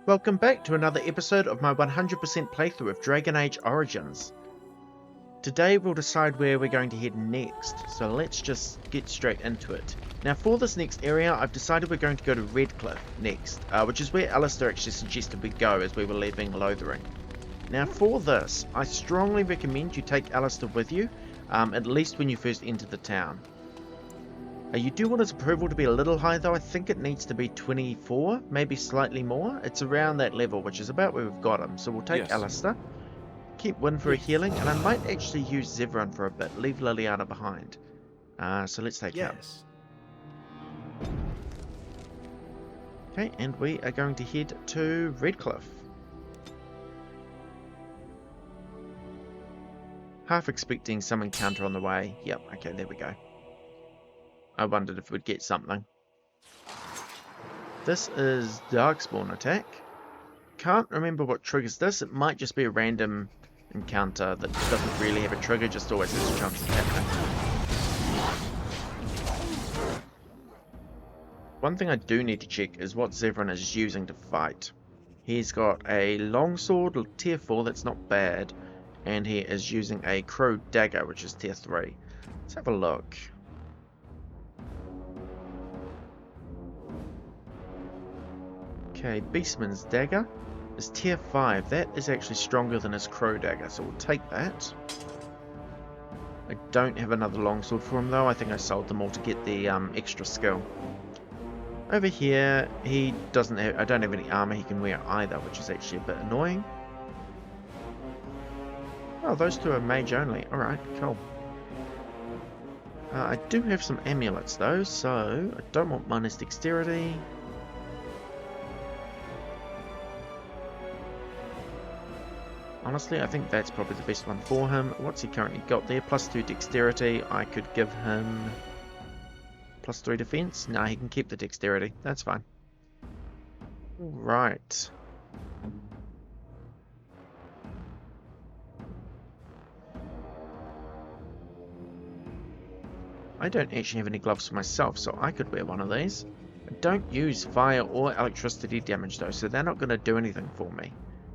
Welcome back to another episode of my 100% playthrough of Dragon Age Origins. Today we'll decide where we're going to head next, so let's just get straight into it. Now for this next area I've decided we're going to go to Redcliffe next, which is where Alistair actually suggested we go as we were leaving Lothering. Now for this, I strongly recommend you take Alistair with you, at least when you first enter the town. You do want his approval to be a little high though. I think it needs to be 24, maybe slightly more. It's around that level, which is about where we've got him. So we'll take Alistair, keep Wynn for a healing, and I might actually use Zevran for a bit, leave Liliana behind. So let's take him. Okay, and we are going to head to Redcliffe. Half expecting some encounter on the way. Yep, okay, there we go. I wondered if we'd get something. This is Darkspawn attack. Can't remember what triggers this. It might just be a random encounter that doesn't really have a trigger, just always has a chance of happening. One thing I do need to check is what Zevran is using to fight. He's got a longsword, tier 4, that's not bad, and he is using a crow dagger, which is tier 3. Let's have a look. Okay, Beastman's dagger is tier 5. That is actually stronger than his crow dagger, so we'll take that. I don't have another longsword for him though. I think I sold them all to get the extra skill. Over here, he doesn't have. I don't have any armor he can wear either, which is actually a bit annoying. Oh, those two are mage only. All right, cool. I do have some amulets though, so I don't want minus dexterity. Honestly, I think that's probably the best one for him. What's he currently got there? +2 dexterity. I could give him +3 defense. No, he can keep the dexterity. That's fine. Right. I don't actually have any gloves for myself, so I could wear one of these. I don't use fire or electricity damage though, so they're not going to do anything for me.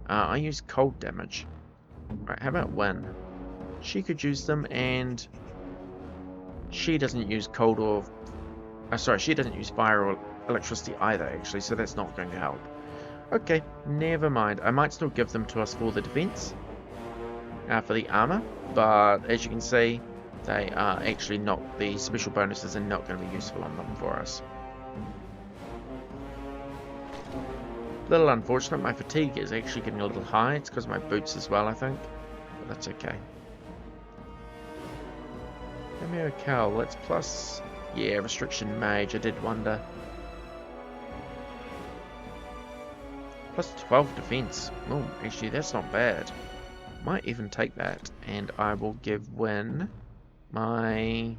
I use cold damage. Right, how about Wynn? She could use them, and she doesn't use cold or... sorry, she doesn't use fire or electricity either, actually, so that's not going to help. Okay, never mind. I might still give them to us for the defense, for the armor, but as you can see, they are actually not... the special bonuses are not going to be useful on them for us. Little unfortunate, my fatigue is actually getting a little high. It's because of my boots as well, I think. But that's okay. Cal, let's plus... yeah, restriction mage, I did wonder. +12 defense. Oh, actually that's not bad. Might even take that. And I will give Wynn my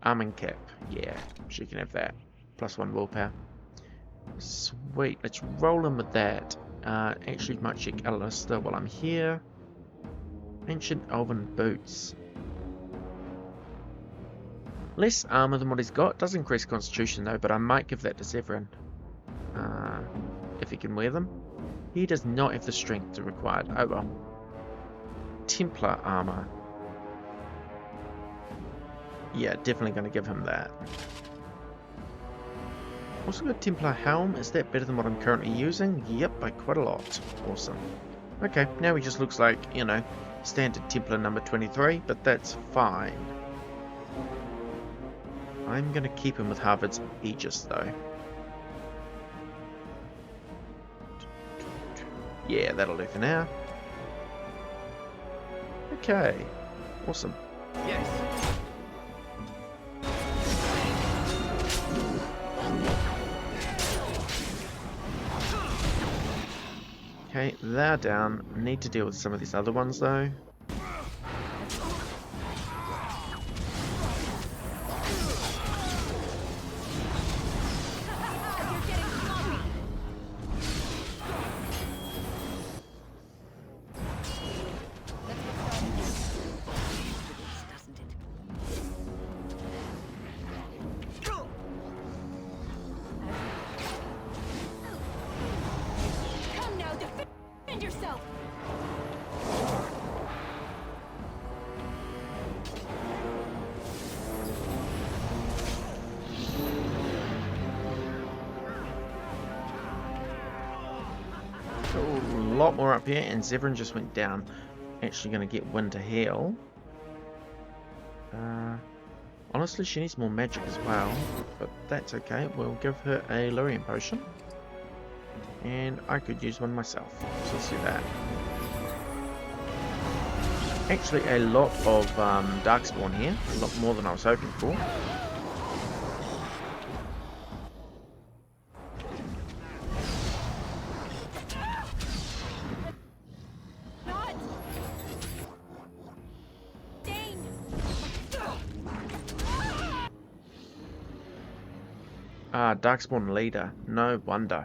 arming cap. Yeah, she can have that. +1 willpower. Sweet, let's roll in with that. Actually might check Alistair while I'm here. Ancient Elven Boots. Less armor than what he's got. Does increase constitution though, but I might give that to Zevran. If he can wear them. He does not have the strength required. Oh well. Templar armor. Yeah, definitely going to give him that. Also got Templar helm. Is that better than what I'm currently using? Yep, by quite a lot. Awesome. Okay, now he just looks like, you know, standard Templar number 23, but that's fine. I'm going to keep him with Harvard's Aegis though. Yeah, that'll do for now. Okay, awesome. Yes. Okay, they're down. Need to deal with some of these other ones though. Oh, a lot more up here, and Zevran just went down. Actually going to get Winter Heal. Honestly, she needs more magic as well, but that's okay. We'll give her a Lyrium potion. And I could use one myself, so let's do that. Actually, a lot of Darkspawn here, a lot more than I was hoping for. Ah, Darkspawn leader, no wonder.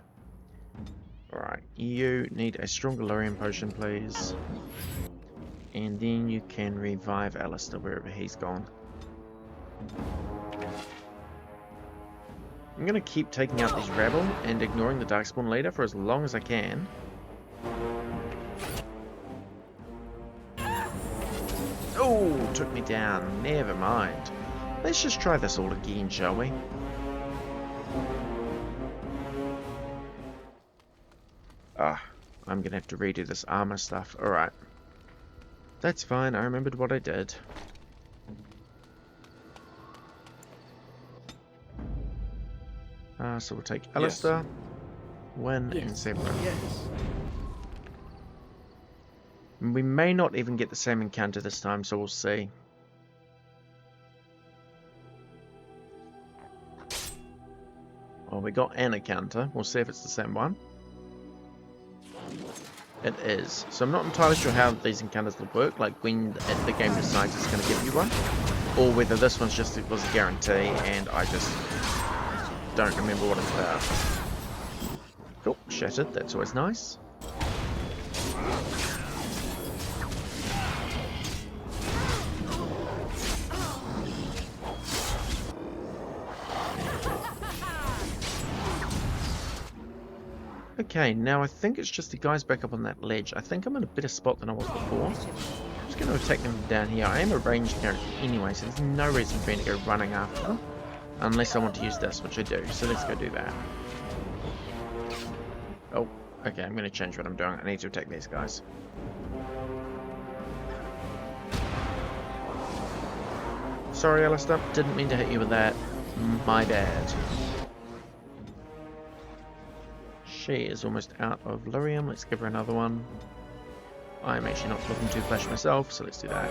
Alright, you need a stronger Lyrium potion, please. And then you can revive Alistair wherever he's gone. I'm going to keep taking out these rabble and ignoring the Darkspawn leader for as long as I can. Oh, took me down. Never mind. Let's just try this all again, shall we? Ah, I'm going to have to redo this armor stuff. Alright. That's fine, I remembered what I did. So we'll take Alistair, Win, and Zebra. We may not even get the same encounter this time, so we'll see. Well, we got an encounter. We'll see if it's the same one. It is. So I'm not entirely sure how these encounters will work, like when the game decides it's going to give you one, or whether this one's just was a guarantee and I just don't remember what it's about. Cool, shattered, that's always nice. Okay, now I think it's just the guys back up on that ledge. I think I'm in a better spot than I was before. I'm just going to attack them down here. I am a ranged character anyway, so there's no reason for me to go running after them. Unless I want to use this, which I do. So let's go do that. Oh, okay, I'm going to change what I'm doing. I need to attack these guys. Sorry, Alistair. Didn't mean to hit you with that. My bad. She is almost out of Lyrium. Let's give her another one. I'm actually not looking too flash myself, so let's do that.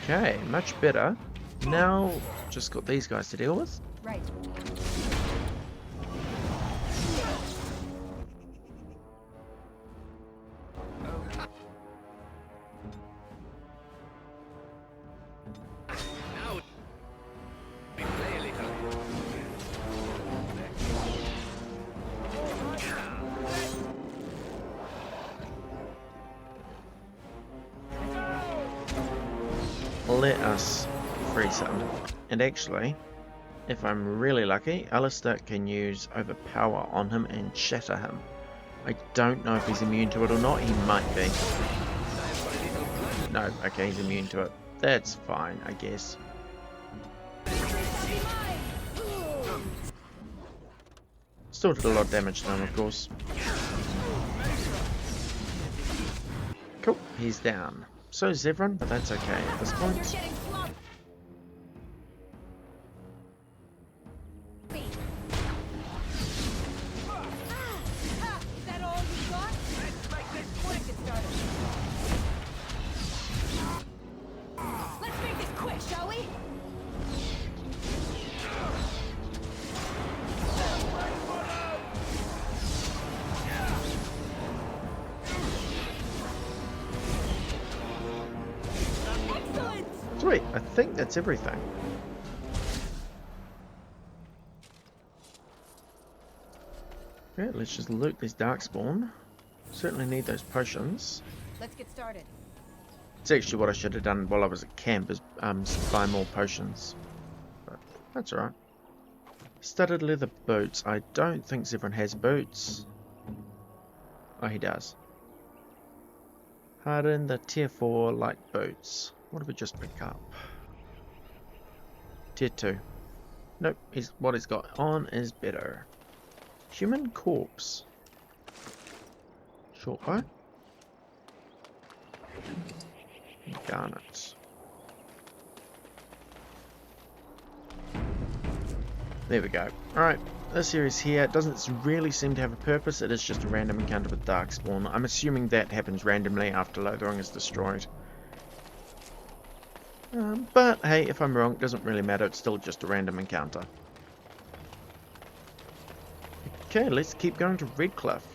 Okay, much better. Now, just got these guys to deal with. Right. Let us free some. And actually, if I'm really lucky, Alistair can use Overpower on him and shatter him. I don't know if he's immune to it or not. He might be. No, okay, he's immune to it. That's fine, I guess. Still did a lot of damage to him, of course. Cool, he's down. So is Zevran, but that's okay at this point. Let's make this quick, shall we? Sweet, I think that's everything. Okay, let's just loot this Darkspawn. Certainly need those potions. Let's get started. It's actually what I should have done while I was at camp, is buy more potions. But that's alright. Studded leather boots. I don't think Zevran has boots. Oh, he does. Harden the tier 4 light boots. What did we just pick up? Tier 2. Nope, what he's got on is better. Human corpse. Short bow. Garnets. There we go. Alright, this series here doesn't really seem to have a purpose. It is just a random encounter with Darkspawn. I'm assuming that happens randomly after Lothering is destroyed. But hey, if I'm wrong, it doesn't really matter. It's still just a random encounter. Okay, let's keep going to Redcliffe.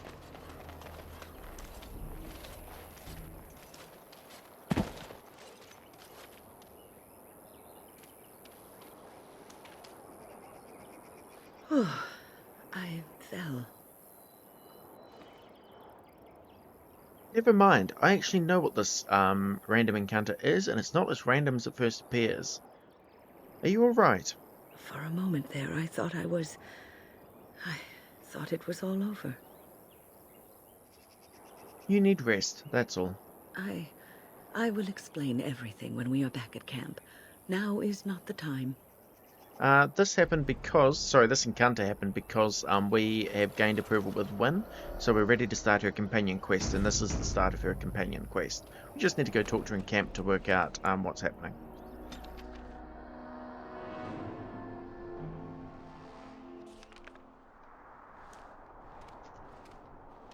I fell. Never mind, I actually know what this random encounter is, and it's not as random as it first appears. Are you alright? For a moment there, I thought it was all over. You need rest, that's all. I will explain everything when we are back at camp. Now is not the time. This encounter happened because we have gained approval with Wynne, so we're ready to start her companion quest, and this is the start of her companion quest. We just need to go talk to her in camp to work out what's happening.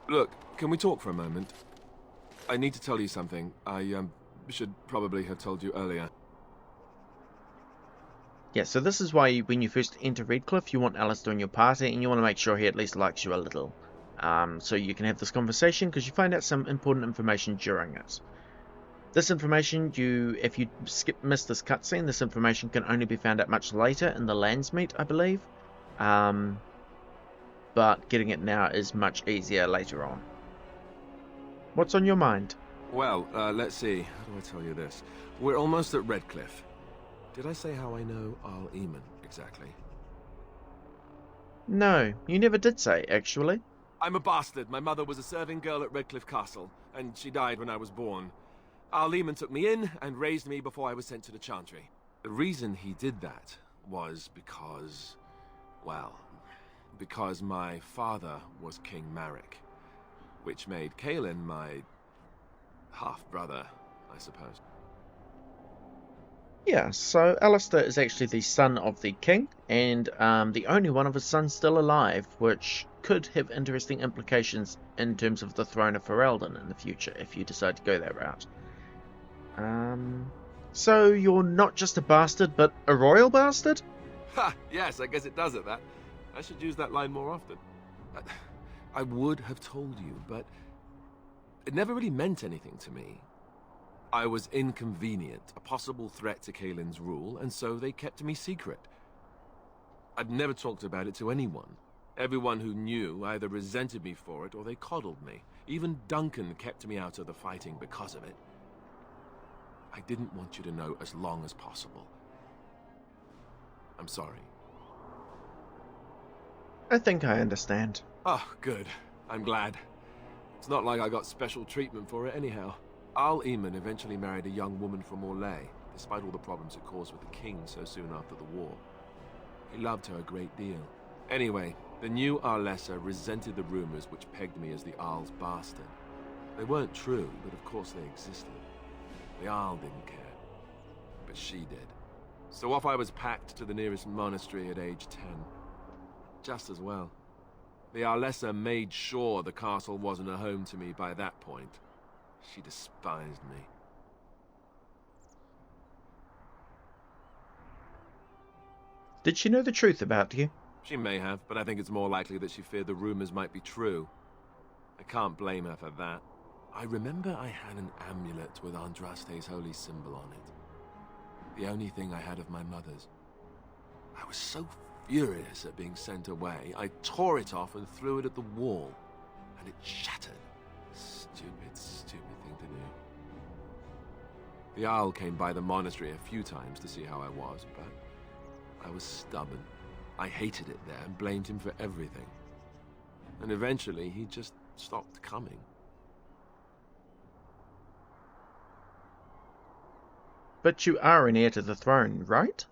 Look, can we talk for a moment? I need to tell you something. I should probably have told you earlier. Yeah, so this is why when you first enter Redcliffe, you want Alistair in your party, and you want to make sure he at least likes you a little. So you can have this conversation, because you find out some important information during it. This information, if you miss this cutscene, this information can only be found out much later in the Landsmeet, I believe. But getting it now is much easier later on. What's on your mind? Well, let's see. How do I tell you this? We're almost at Redcliffe. Did I say how I know Al Eamon exactly? No, you never did say, actually. I'm a bastard. My mother was a serving girl at Redcliffe Castle, and she died when I was born. Al Eamon took me in and raised me before I was sent to the Chantry. The reason he did that was because, well, because my father was King Marek, which made Kaelin my half-brother, I suppose. Yeah, so Alistair is actually the son of the king, and the only one of his sons still alive, which could have interesting implications in terms of the throne of Ferelden in the future, if you decide to go that route. So you're not just a bastard, but a royal bastard? Ha! Yes, I guess it does it, that. I should use that line more often. I would have told you, but it never really meant anything to me. I was inconvenient, a possible threat to Kaelin's rule, and so they kept me secret. I'd never talked about it to anyone. Everyone who knew either resented me for it or they coddled me. Even Duncan kept me out of the fighting because of it. I didn't want you to know as long as possible. I'm sorry. I think I understand. Oh, good. I'm glad. It's not like I got special treatment for it anyhow. Al Eamon eventually married a young woman from Orlais, despite all the problems it caused with the king so soon after the war. He loved her a great deal. Anyway, the new Arlessa resented the rumors which pegged me as the Arl's bastard. They weren't true, but of course they existed. The Arl didn't care, but she did. So off I was packed to the nearest monastery at age 10. Just as well. The Arlessa made sure the castle wasn't a home to me by that point. She despised me. Did she know the truth about you? She may have, but I think it's more likely that she feared the rumors might be true. I can't blame her for that. I remember I had an amulet with Andraste's holy symbol on it. The only thing I had of my mother's. I was so furious at being sent away, I tore it off and threw it at the wall. And it shattered. Stupid thing to do. The Owl came by the monastery a few times to see how I was, but I was stubborn. I hated it there and blamed him for everything. And eventually, he just stopped coming. But you are an heir to the throne, right?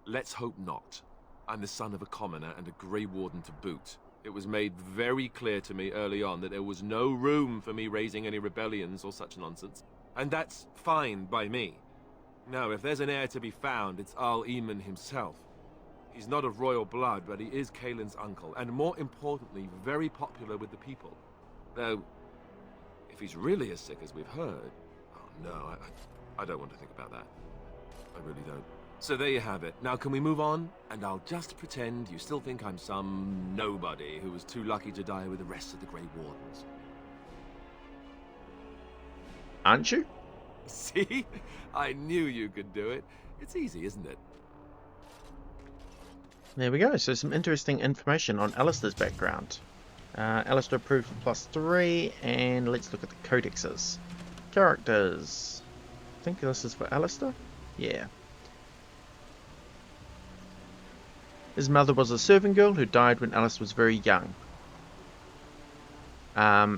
Let's hope not. I'm the son of a commoner and a Grey Warden to boot. It was made very clear to me early on that there was no room for me raising any rebellions or such nonsense. And that's fine by me. Now, if there's an heir to be found, it's Arl Eamon himself. He's not of royal blood, but he is Kaelin's uncle, and more importantly, very popular with the people. Though, if he's really as sick as we've heard... Oh no, I don't want to think about that. I really don't. So there you have it. Now can we move on? And I'll just pretend you still think I'm some nobody who was too lucky to die with the rest of the Grey Wardens. Aren't you? See? I knew you could do it. It's easy, isn't it? There we go. So some interesting information on Alistair's background. Alistair approved for +3, and let's look at the codexes. Characters. I think this is for Alistair? Yeah. His mother was a servant girl who died when Alistair was very young.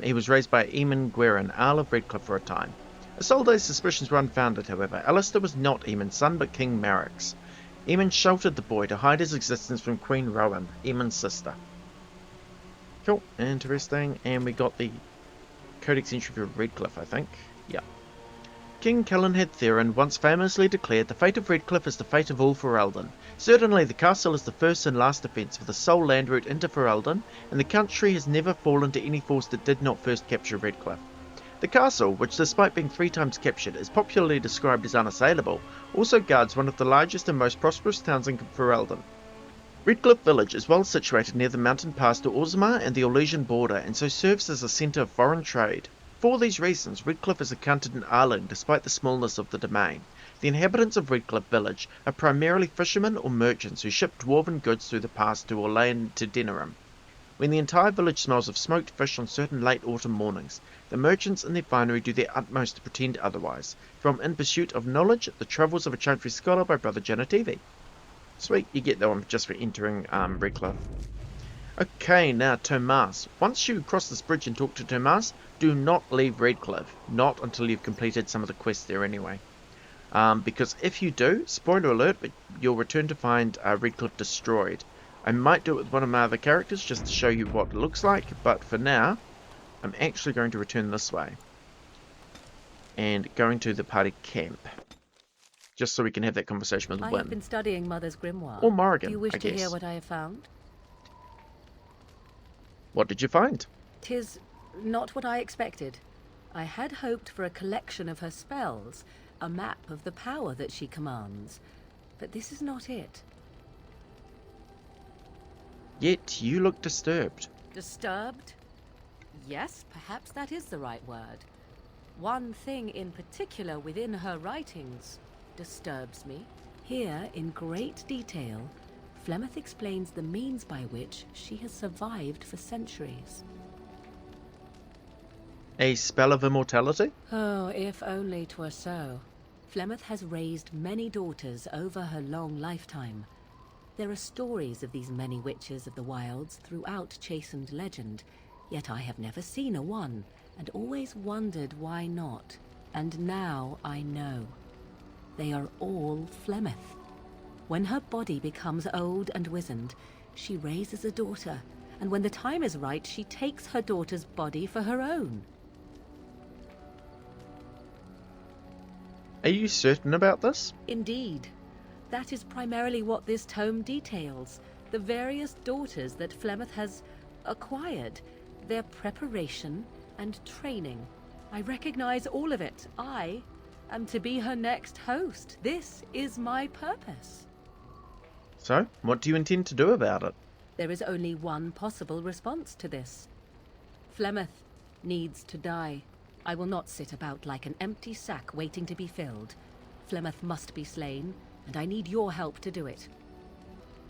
He was raised by Eamon Gwerin, Earl of Redcliffe for a time. Isolde's suspicions were unfounded, however. Alistair was not Eamon's son, but King Maric's. Eamon sheltered the boy to hide his existence from Queen Rowan, Eamon's sister. Cool, interesting. And we got the codex entry for Redcliffe, I think. Yeah. King Calenhad Theron once famously declared, "The fate of Redcliffe is the fate of all Ferelden. Certainly the castle is the first and last defence for the sole land route into Ferelden, and the country has never fallen to any force that did not first capture Redcliffe. The castle, which despite being 3 times captured is popularly described as unassailable, also guards one of the largest and most prosperous towns in Ferelden. Redcliffe village is well situated near the mountain pass to Orzammar and the Orlesian border, and so serves as a centre of foreign trade. For these reasons, Redcliffe is accounted an Arling despite the smallness of the domain. The inhabitants of Redcliffe village are primarily fishermen or merchants who ship dwarven goods through the pass to Orlane to Denerim. When the entire village smells of smoked fish on certain late autumn mornings, the merchants in their finery do their utmost to pretend otherwise. From In Pursuit of Knowledge, The Travels of a Chantry Scholar by Brother Janativi. Sweet, you get that one just for entering Redcliffe. Okay, now Tomas. Once you cross this bridge and talk to Tomas, do not leave Redcliffe. Not until you've completed some of the quests there anyway. Because if you do, spoiler alert, but you'll return to find Redcliffe destroyed. I might do it with one of my other characters just to show you what it looks like, but for now, I'm actually going to return this way. And going to the party camp. Just so we can have that conversation with Wynne. I have been studying Mother's grimoire. Or Morrigan, Do you wish I to guess. hear what I have found? What did you find? 'Tis not what I expected. I had hoped for a collection of her spells, a map of the power that she commands. But this is not it. Yet you look disturbed. Disturbed? Yes, perhaps that is the right word. One thing in particular within her writings disturbs me. Here, in great detail, Flemeth explains the means by which she has survived for centuries. A spell of immortality? Oh, if only 'twere so. Flemeth has raised many daughters over her long lifetime. There are stories of these many witches of the wilds throughout chastened legend, yet I have never seen a one, and always wondered why not. And now I know. They are all Flemeth. When her body becomes old and wizened, she raises a daughter, and when the time is right, she takes her daughter's body for her own. Are you certain about this? Indeed. That is primarily what this tome details. The various daughters that Flemeth has acquired, their preparation and training. I recognize all of it. I am to be her next host. This is my purpose. So, what do you intend to do about it? There is only one possible response to this. Flemeth needs to die. I will not sit about like an empty sack waiting to be filled. Flemeth must be slain, and I need your help to do it.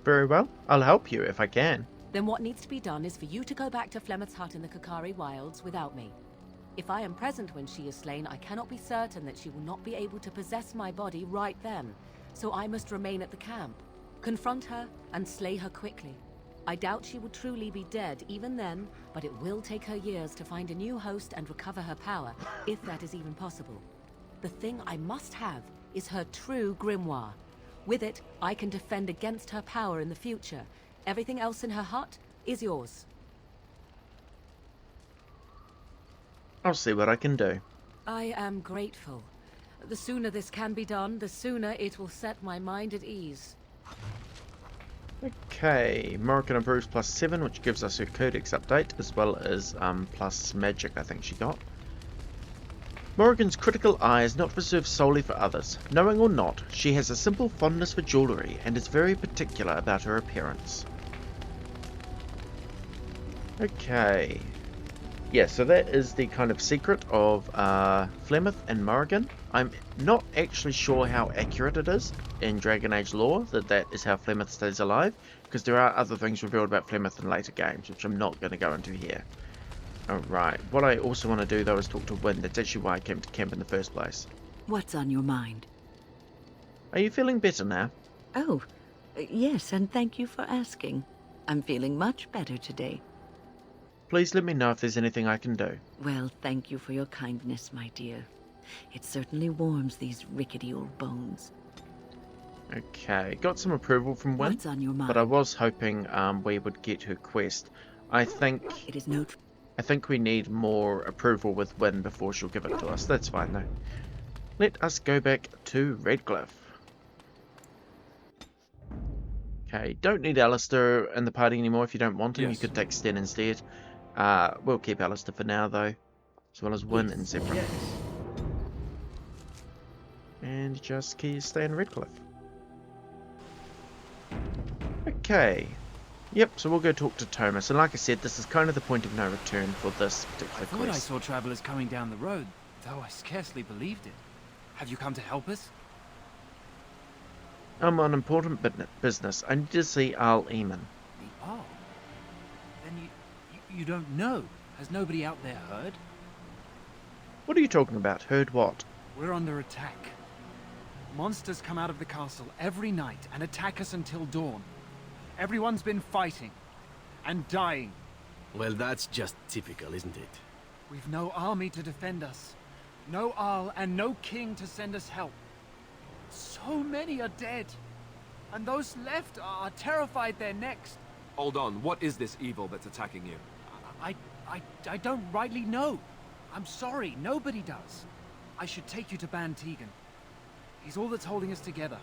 Very well, I'll help you if I can. Then what needs to be done is for you to go back to Flemeth's hut in the Kakari Wilds without me. If I am present when she is slain, I cannot be certain that she will not be able to possess my body right then. So I must remain at the camp, confront her, and slay her quickly. I doubt she will truly be dead even then, but it will take her years to find a new host and recover her power, if that is even possible. The thing I must have is her true grimoire. With it, I can defend against her power in the future. Everything else in her hut is yours. I'll see what I can do. I am grateful. The sooner this can be done, the sooner it will set my mind at ease. Okay, Morrigan improves +7, which gives us her codex update, as well as plus magic I think she got. Morrigan's critical eye is not reserved solely for others. Knowing or not, she has a simple fondness for jewellery and is very particular about her appearance. Okay. Yeah, so that is the kind of secret of Flemeth and Morrigan. I'm not actually sure how accurate it is in Dragon Age lore, that is how Flemeth stays alive, because there are other things revealed about Flemeth in later games, which I'm not going to go into here. Alright, what I also want to do though is talk to Wynne. That's actually why I came to camp in the first place. What's on your mind? Are you feeling better now? Oh, yes, and thank you for asking. I'm feeling much better today. Please let me know if there's anything I can do. Well, thank you for your kindness, my dear. It certainly warms these rickety old bones. Okay, got some approval from Wynne, What's on your mind? but I was hoping we would get her quest. I think It is no we need more approval with Wynne before she'll give it to us. That's fine though. Let us go back to Redcliffe. Okay, don't need Alistair in the party anymore if you don't want him. Yes. You could take Sten instead. We'll keep Alistair for now though, as well as Wynne and Zephyr. And just stay in Redcliffe. Okay. Yep, so we'll go talk to Thomas. And like I said, this is kind of the point of no return for this particular I thought I quest. saw travelers coming down the road, though I scarcely believed it. Have you come to help us? I'm on important business. I need to see Al Eamon. The Arl? Then you don't know. Has nobody out there heard? What are you talking about? Heard what? We're under attack. Monsters come out of the castle every night and attack us until dawn. Everyone's been fighting and dying. Well, that's just typical, isn't it? We've no army to defend us. No Arl and no king to send us help. So many are dead. And those left are terrified they're next. Hold on, what is this evil that's attacking you? I don't rightly know. I'm sorry, nobody does. I should take you to Ban Tegan. He's all that's holding us together.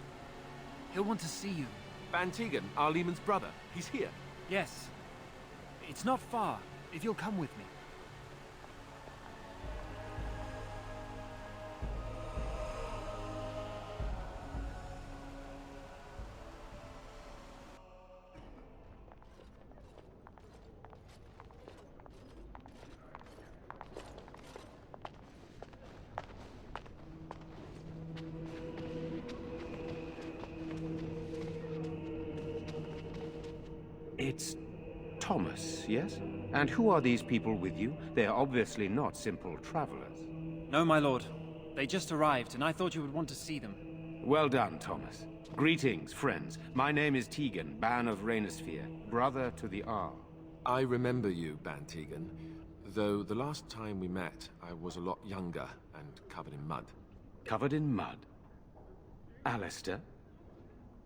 He'll want to see you. Ban Tegan, Al Eamon's brother. He's here. Yes. It's not far, if you'll come with me. It's Thomas, yes? And who are these people with you? They are obviously not simple travelers. No, my lord. They just arrived, and I thought you would want to see them. Well done, Thomas. Greetings, friends. My name is Tegan, Ban of Rainersphere, brother to the Arl. I remember you, Ban Tegan. Though the last time we met, I was a lot younger and covered in mud. Covered in mud? Alistair?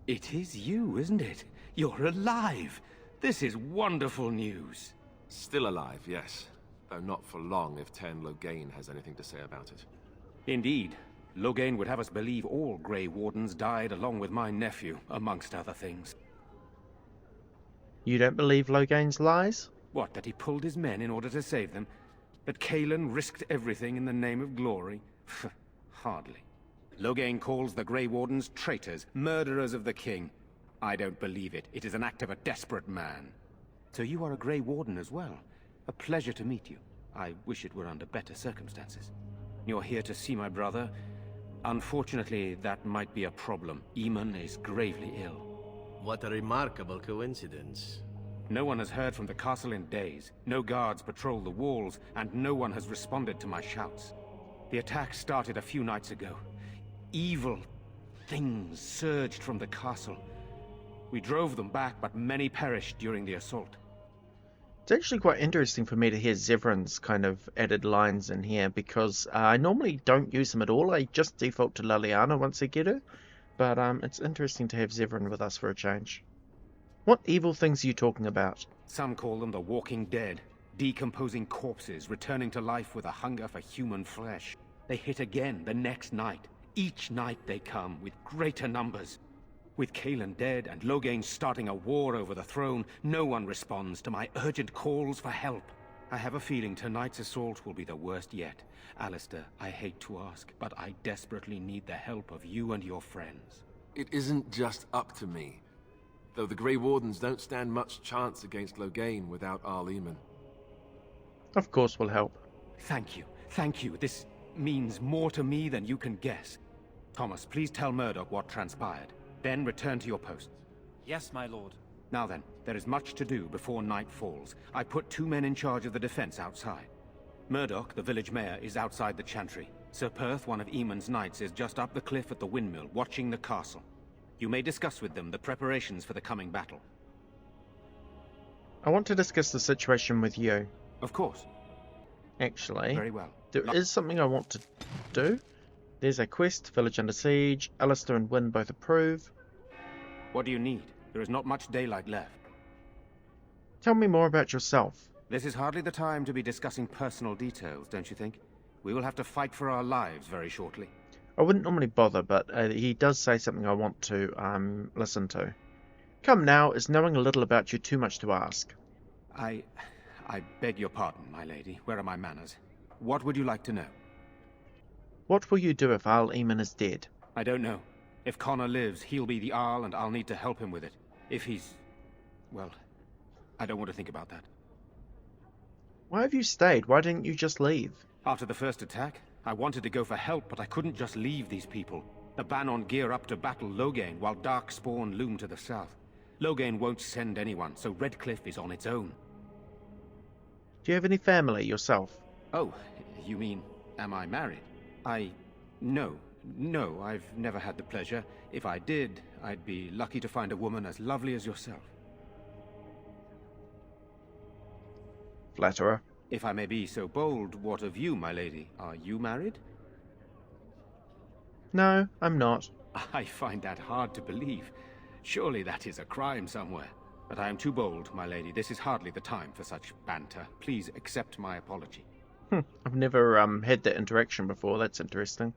It is you, isn't it? You're alive! This is wonderful news. Still alive, yes. Though not for long if Tern Loghain has anything to say about it. Indeed. Loghain would have us believe all Grey Wardens died along with my nephew, amongst other things. You don't believe Loghain's lies? What, that he pulled his men in order to save them? That Cailan risked everything in the name of glory? Hardly. Loghain calls the Grey Wardens traitors, murderers of the king. I don't believe it. It is an act of a desperate man. So you are a Grey Warden as well. A pleasure to meet you. I wish it were under better circumstances. You're here to see my brother. Unfortunately, that might be a problem. Eamon is gravely ill. What a remarkable coincidence. No one has heard from the castle in days. No guards patrol the walls, and no one has responded to my shouts. The attack started a few nights ago. Evil things surged from the castle. We drove them back, but many perished during the assault. It's actually quite interesting for me to hear Zevran's kind of added lines in here, because I normally don't use them at all. I just default to Liliana once I get her. But it's interesting to have Zevran with us for a change. What evil things are you talking about? Some call them the walking dead, decomposing corpses returning to life with a hunger for human flesh. They hit again the next night. Each night they come with greater numbers. With Cailan dead and Loghain starting a war over the throne, no one responds to my urgent calls for help. I have a feeling tonight's assault will be the worst yet. Alistair, I hate to ask, but I desperately need the help of you and your friends. It isn't just up to me. Though the Grey Wardens don't stand much chance against Loghain without Arl Eamon. Of course we'll help. Thank you. Thank you. This means more to me than you can guess. Thomas, please tell Murdoch what transpired. Then return to your post. Yes, my lord. Now then, there is much to do before night falls. I put 2 men in charge of the defense outside. Murdoch, the village mayor, is outside the chantry. Sir Perth, one of Eamon's knights, is just up the cliff at the windmill, watching the castle. You may discuss with them the preparations for the coming battle. I want to discuss the situation with you. Of course. Actually, Very well. there is something I want to do. There's a quest, Village Under Siege. Alistair and Wynne both approve. What do you need? There is not much daylight left. Tell me more about yourself. This is hardly the time to be discussing personal details, don't you think? We will have to fight for our lives very shortly. I wouldn't normally bother, but he does say something I want to listen to. Come now, is knowing a little about you too much to ask? I beg your pardon, my lady. Where are my manners? What would you like to know? What will you do if Arl Eamon is dead? I don't know. If Connor lives, he'll be the Arl, and I'll need to help him with it. If he's... well, I don't want to think about that. Why have you stayed? Why didn't you just leave? After the first attack, I wanted to go for help, but I couldn't just leave these people. The Bannon gear up to battle Loghain, while Darkspawn loom to the south. Loghain won't send anyone, so Redcliffe is on its own. Do you have any family yourself? Oh, you mean, am I married? No, I've never had the pleasure. If I did, I'd be lucky to find a woman as lovely as yourself. Flatterer. If I may be so bold, what of you, my lady? Are you married? No, I'm not. I find that hard to believe. Surely that is a crime somewhere. But I am too bold, my lady. This is hardly the time for such banter. Please accept my apology. I've never had that interaction before. That's interesting.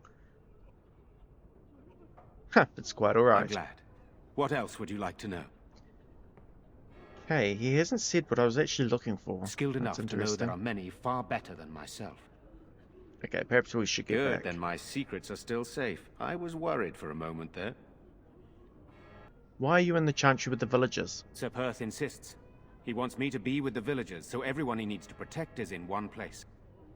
That's quite alright. I'm glad. What else would you like to know? Hey, he hasn't said what I was actually looking for. Skilled That's enough to know there are many far better than myself. Okay, perhaps we should get Good, back. then my secrets are still safe. I was worried for a moment there. Why are you in the chantry with the villagers? Sir Perth insists. He wants me to be with the villagers, so everyone he needs to protect is in one place.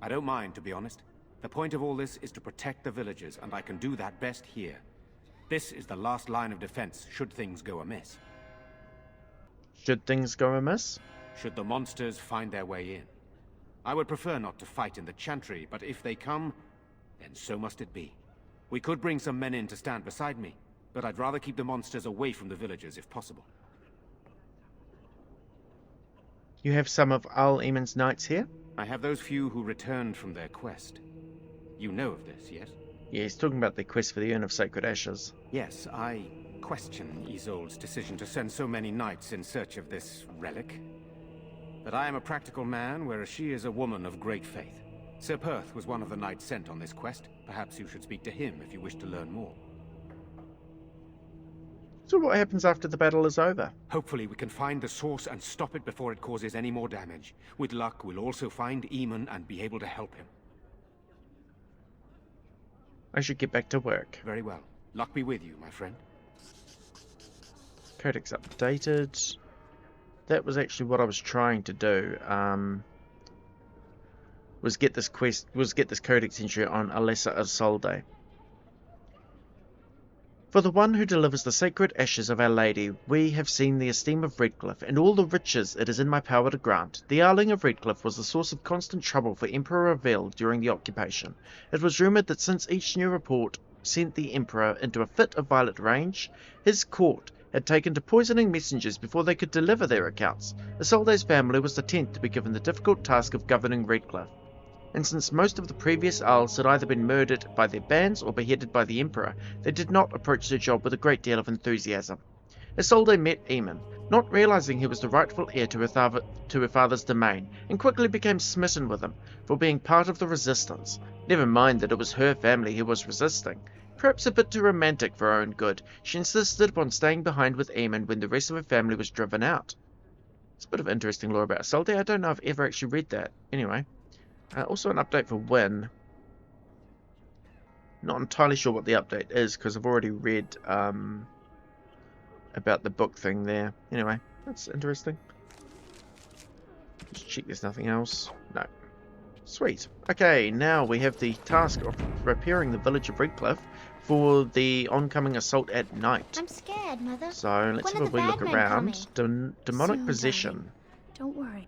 I don't mind, to be honest. The point of all this is to protect the villagers, and I can do that best here. This is the last line of defense, should things go amiss. Should things go amiss? Should the monsters find their way in. I would prefer not to fight in the chantry, but if they come, then so must it be. We could bring some men in to stand beside me, but I'd rather keep the monsters away from the villagers if possible. You have some of Arl Eamon's knights here? I have those few who returned from their quest. You know of this, yes? Yeah, he's talking about the quest for the Urn of Sacred Ashes. Yes, I question Isolde's decision to send so many knights in search of this relic. But I am a practical man, whereas she is a woman of great faith. Sir Perth was one of the knights sent on this quest. Perhaps you should speak to him if you wish to learn more. So what happens after the battle is over? Hopefully we can find the source and stop it before it causes any more damage. With luck, we'll also find Eamon and be able to help him. I should get back to work. Very well. Luck be with you, my friend. Codex updated. That was actually what I was trying to do. Was get this codex entry on Alessa Isolde. For the one who delivers the sacred ashes of Our Lady, we have seen the esteem of Redcliffe, and all the riches it is in my power to grant. The Arling of Redcliffe was the source of constant trouble for Emperor Ravel during the occupation. It was rumoured that since each new report sent the Emperor into a fit of violent rage, his court had taken to poisoning messengers before they could deliver their accounts. Isolde's family was the 10th to be given the difficult task of governing Redcliffe, and since most of the previous Earls had either been murdered by their bands or beheaded by the Emperor, they did not approach their job with a great deal of enthusiasm. Isolde met Eamon, not realizing he was the rightful heir to her father's domain, and quickly became smitten with him for being part of the resistance. Never mind that it was her family he was resisting. Perhaps a bit too romantic for her own good, she insisted upon staying behind with Eamon when the rest of her family was driven out. It's a bit of interesting lore about Isolde. I don't know if I've ever actually read that. Anyway. Also an update for Wynne. Not entirely sure what the update is because I've already read about the book thing there. Anyway, that's interesting. Just check there's nothing else. No. Sweet. Okay, now we have the task of preparing the village of Redcliffe for the oncoming assault at night. I'm scared, Mother. So let's have a wee look around. Demonic possession. Don't worry.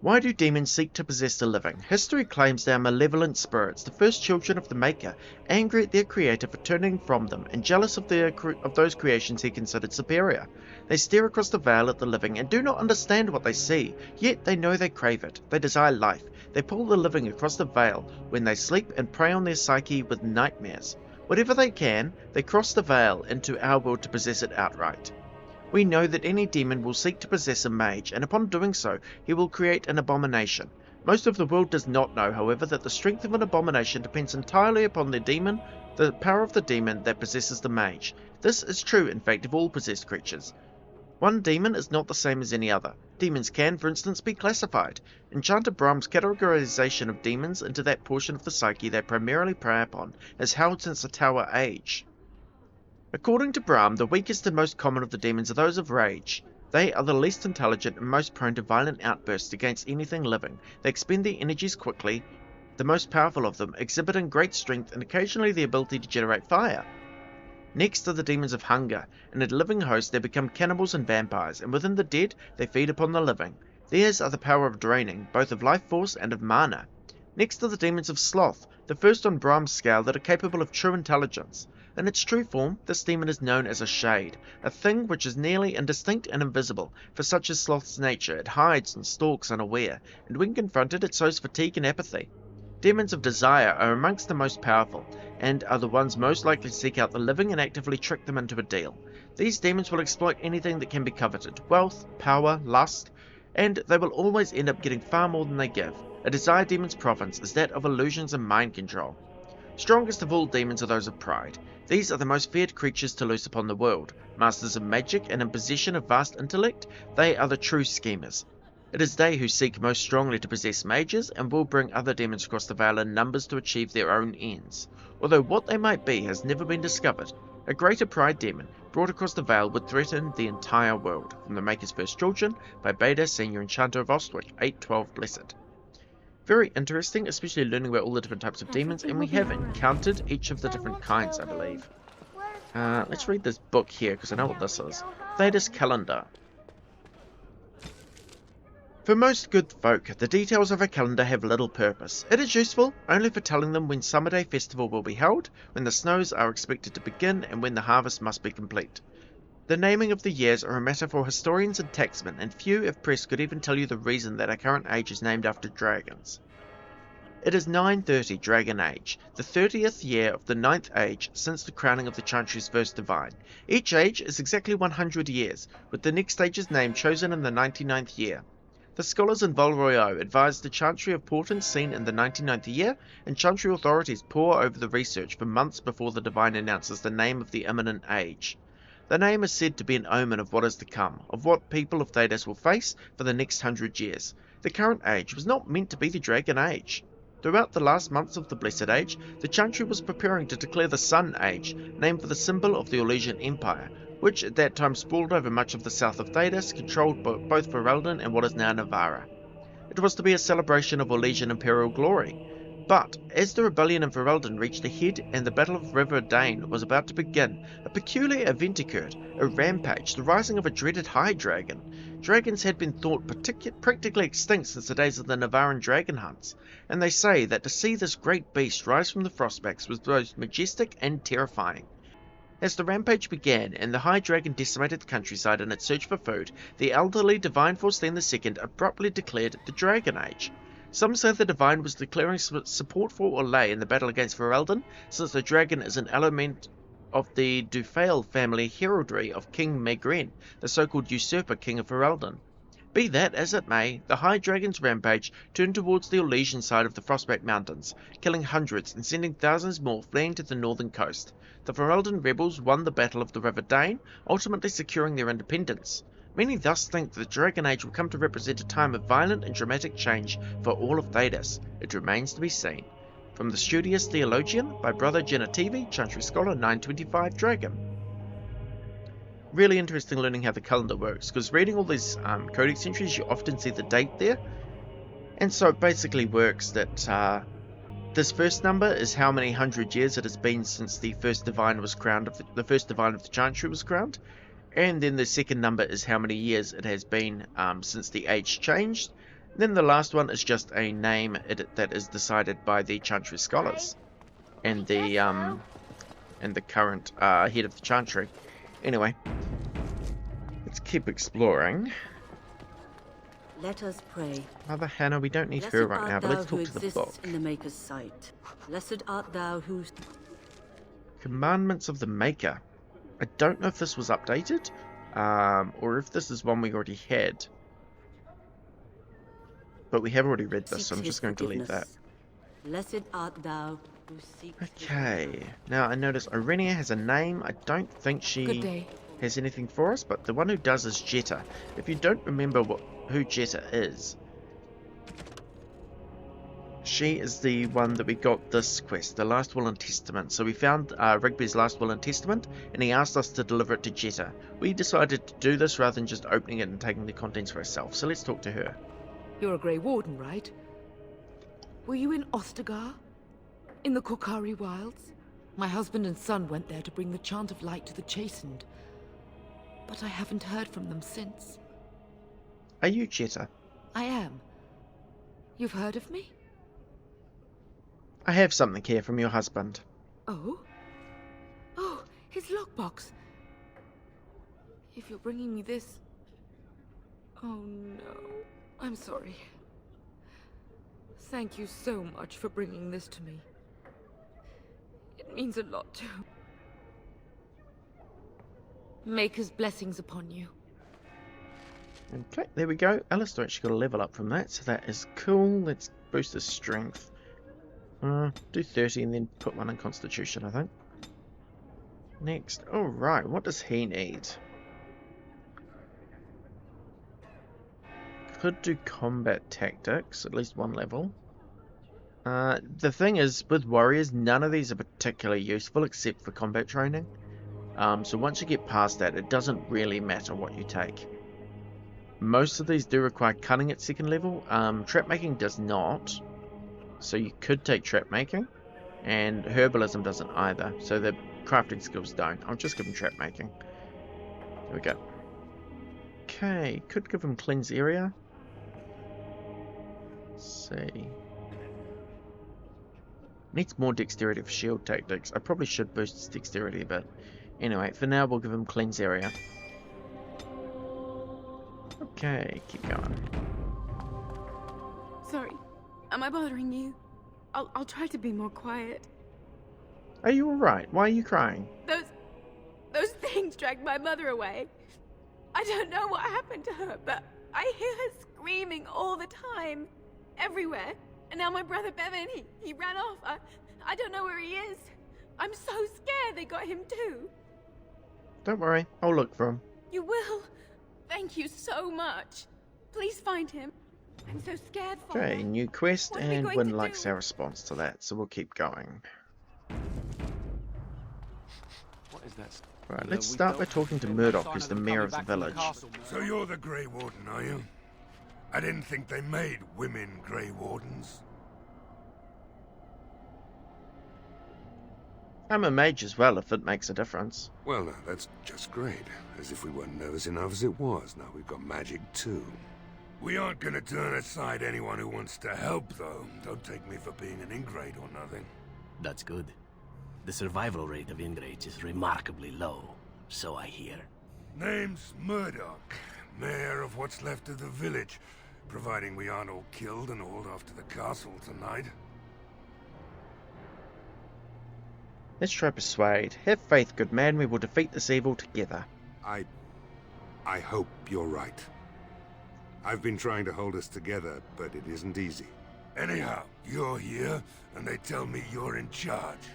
Why do demons seek to possess the living? History claims they are malevolent spirits, the first children of the Maker, angry at their Creator for turning from them, and jealous of those creations he considered superior. They stare across the veil at the living and do not understand what they see, yet they know they crave it. They desire life. They pull the living across the veil when they sleep and prey on their psyche with nightmares. Whatever they can, they cross the veil into our world to possess it outright. We know that any demon will seek to possess a mage, and upon doing so, he will create an abomination. Most of the world does not know, however, that the strength of an abomination depends entirely upon the power of the demon that possesses the mage. This is true, in fact, of all possessed creatures. One demon is not the same as any other. Demons can, for instance, be classified. Enchanter Brahm's categorization of demons into that portion of the psyche they primarily prey upon is held since the Tower Age. According to Brahm, the weakest and most common of the demons are those of rage. They are the least intelligent and most prone to violent outbursts against anything living. They expend their energies quickly, the most powerful of them exhibiting great strength and occasionally the ability to generate fire. Next are the demons of hunger. In a living host they become cannibals and vampires, and within the dead they feed upon the living. Theirs are the power of draining, both of life force and of mana. Next are the demons of sloth, the first on Brahm's scale that are capable of true intelligence. In its true form, this demon is known as a shade, a thing which is nearly indistinct and invisible, for such is sloth's nature. It hides and stalks unaware, and when confronted it sows fatigue and apathy. Demons of desire are amongst the most powerful, and are the ones most likely to seek out the living and actively trick them into a deal. These demons will exploit anything that can be coveted, wealth, power, lust, and they will always end up getting far more than they give. A desire demon's province is that of illusions and mind control. Strongest of all demons are those of pride. These are the most feared creatures to loose upon the world. Masters of magic and in possession of vast intellect, they are the true schemers. It is they who seek most strongly to possess mages and will bring other demons across the veil in numbers to achieve their own ends. Although what they might be has never been discovered, a greater pride demon brought across the veil would threaten the entire world, from the Maker's First Children by Beta, Senior Enchanter of Ostwick, 812 Blessed. Very interesting, especially learning about all the different types of demons, and we have encountered each of the different kinds, I believe. Let's read this book here, because I know what this is. Theda's Calendar. For most good folk, the details of a calendar have little purpose. It is useful only for telling them when Summer Day Festival will be held, when the snows are expected to begin, and when the harvest must be complete. The naming of the years are a matter for historians and tacksmen, and few, if pressed, could even tell you the reason that our current age is named after dragons. It is 930 Dragon Age, the 30th year of the 9th age since the crowning of the Chantry's first divine. Each age is exactly 100 years, with the next stage's name chosen in the 99th year. The scholars in Val Royeaux advised the Chantry of portents seen in the 99th year, and Chantry authorities pore over the research for months before the divine announces the name of the imminent age. The name is said to be an omen of what is to come, of what people of Thedas will face for the next 100 years. The current age was not meant to be the Dragon Age. Throughout the last months of the Blessed Age, the Chantry was preparing to declare the Sun Age, named for the symbol of the Orlesian Empire, which at that time sprawled over much of the south of Thedas, controlled both Ferelden and what is now Navarra. It was to be a celebration of Orlesian imperial glory. But as the rebellion in Ferelden reached a head and the Battle of River Dane was about to begin, a peculiar event occurred, a rampage, the rising of a dreaded high dragon. Dragons had been thought practically extinct since the days of the Navaran dragon hunts, and they say that to see this great beast rise from the frostbacks was both majestic and terrifying. As the rampage began and the high dragon decimated the countryside in its search for food, the elderly Divine Forsten II abruptly declared the Dragon Age. Some say the Divine was declaring support for Orlais in the battle against Ferelden, since the dragon is an element of the Dufale family heraldry of King Maegren, the so-called usurper king of Ferelden. Be that as it may, the High Dragon's rampage turned towards the Orlesian side of the Frostback Mountains, killing hundreds and sending thousands more fleeing to the northern coast. The Ferelden rebels won the Battle of the River Dane, ultimately securing their independence. Many thus think that the Dragon Age will come to represent a time of violent and dramatic change for all of Thedas. It remains to be seen. From the Studious Theologian by Brother Genitivi, Chantry Scholar 925 Dragon. Really interesting learning how the calendar works, because reading all these codex entries, you often see the date there. And so it basically works that this first number is how many hundred years it has been since the first divine was crowned, the first divine of the Chantry was crowned. And then the second number is how many years it has been since the age changed. Then the last one is just a name that is decided by the Chantry scholars and the current head of the Chantry. Anyway, let's keep exploring. Let us pray. Mother Hannah, we don't need her right now, but let's talk to the book. In the Maker's sight. Blessed art thou who... Commandments of the Maker. I don't know if this was updated, or if this is one we already had. But we have already read this, so I'm just going to leave that. Blessed art thou who seeks... Okay, now I notice Irenia has a name. I don't think she has anything for us, but the one who does is Jetta. If you don't remember who Jetta is, she is the one that we got this quest, the Last Will and Testament. So we found Rigby's Last Will and Testament, and he asked us to deliver it to Jetta. We decided to do this rather than just opening it and taking the contents for ourselves, so let's talk to her. You're a Grey Warden, right? Were you in Ostagar? In the Korkari Wilds? My husband and son went there to bring the Chant of Light to the Chastened, but I haven't heard from them since. Are you Jetta? I am. You've heard of me? I have something here from your husband. Oh? Oh, his lockbox. If you're bringing me this... Oh no. I'm sorry. Thank you so much for bringing this to me. It means a lot to... Maker's blessings upon you. Okay, there we go. Alistair actually got a level up from that, so that is cool. Let's boost his strength. Do 30 and then put one in Constitution, I think. Next. Alright, what does he need? Could do combat tactics, at least one level. The thing is, with warriors, none of these are particularly useful except for combat training. So once you get past that, it doesn't really matter what you take. Most of these do require cunning at second level. Trap making does not. So you could take trap making, and herbalism doesn't either. So the crafting skills don't. I'll just give him trap making. There we go. Okay, could give him cleanse area. Let's see. Needs more dexterity for shield tactics. I probably should boost his dexterity a bit. Anyway, for now we'll give him cleanse area. Okay, keep going. Sorry, am I bothering you? I'll try to be more quiet. Are you alright? Why are you crying? Those things dragged my mother away. I don't know what happened to her, but I hear her screaming all the time. Everywhere. And now my brother Bevan, he ran off. I don't know where he is. I'm so scared they got him too. Don't worry, I'll look for him. You will? Thank you so much. Please find him. I'm so scared for Okay, him. new quest, What are we and going Wynn to likes do? our response to that, so we'll keep going. What is that? Right, let's start by talking to Murdoch, who's the mayor of the village. So you're the Grey Warden, are you? I didn't think they made women Grey Wardens. I'm a mage as well, if it makes a difference. Well, now, that's just great. As if we weren't nervous enough as it was. Now we've got magic, too. We aren't gonna turn aside anyone who wants to help, though. Don't take me for being an ingrate or nothing. That's good. The survival rate of ingrates is remarkably low, so I hear. Name's Murdoch, mayor of what's left of the village, providing we aren't all killed and hauled off to the castle tonight. Let's try persuade. Have faith, good man, we will defeat this evil together. I hope you're right. I've been trying to hold us together, but it isn't easy. Anyhow, you're here, and they tell me you're in charge.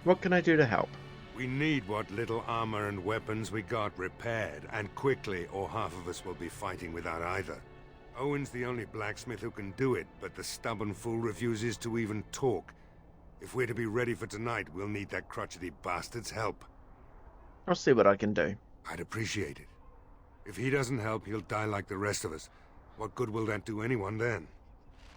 What can I do to help? We need what little armor and weapons we got repaired, and quickly, or half of us will be fighting without either. Owen's the only blacksmith who can do it, but the stubborn fool refuses to even talk. If we're to be ready for tonight, we'll need that crotchety bastard's help. I'll see what I can do. I'd appreciate it. If he doesn't help, he'll die like the rest of us. What good will that do anyone then?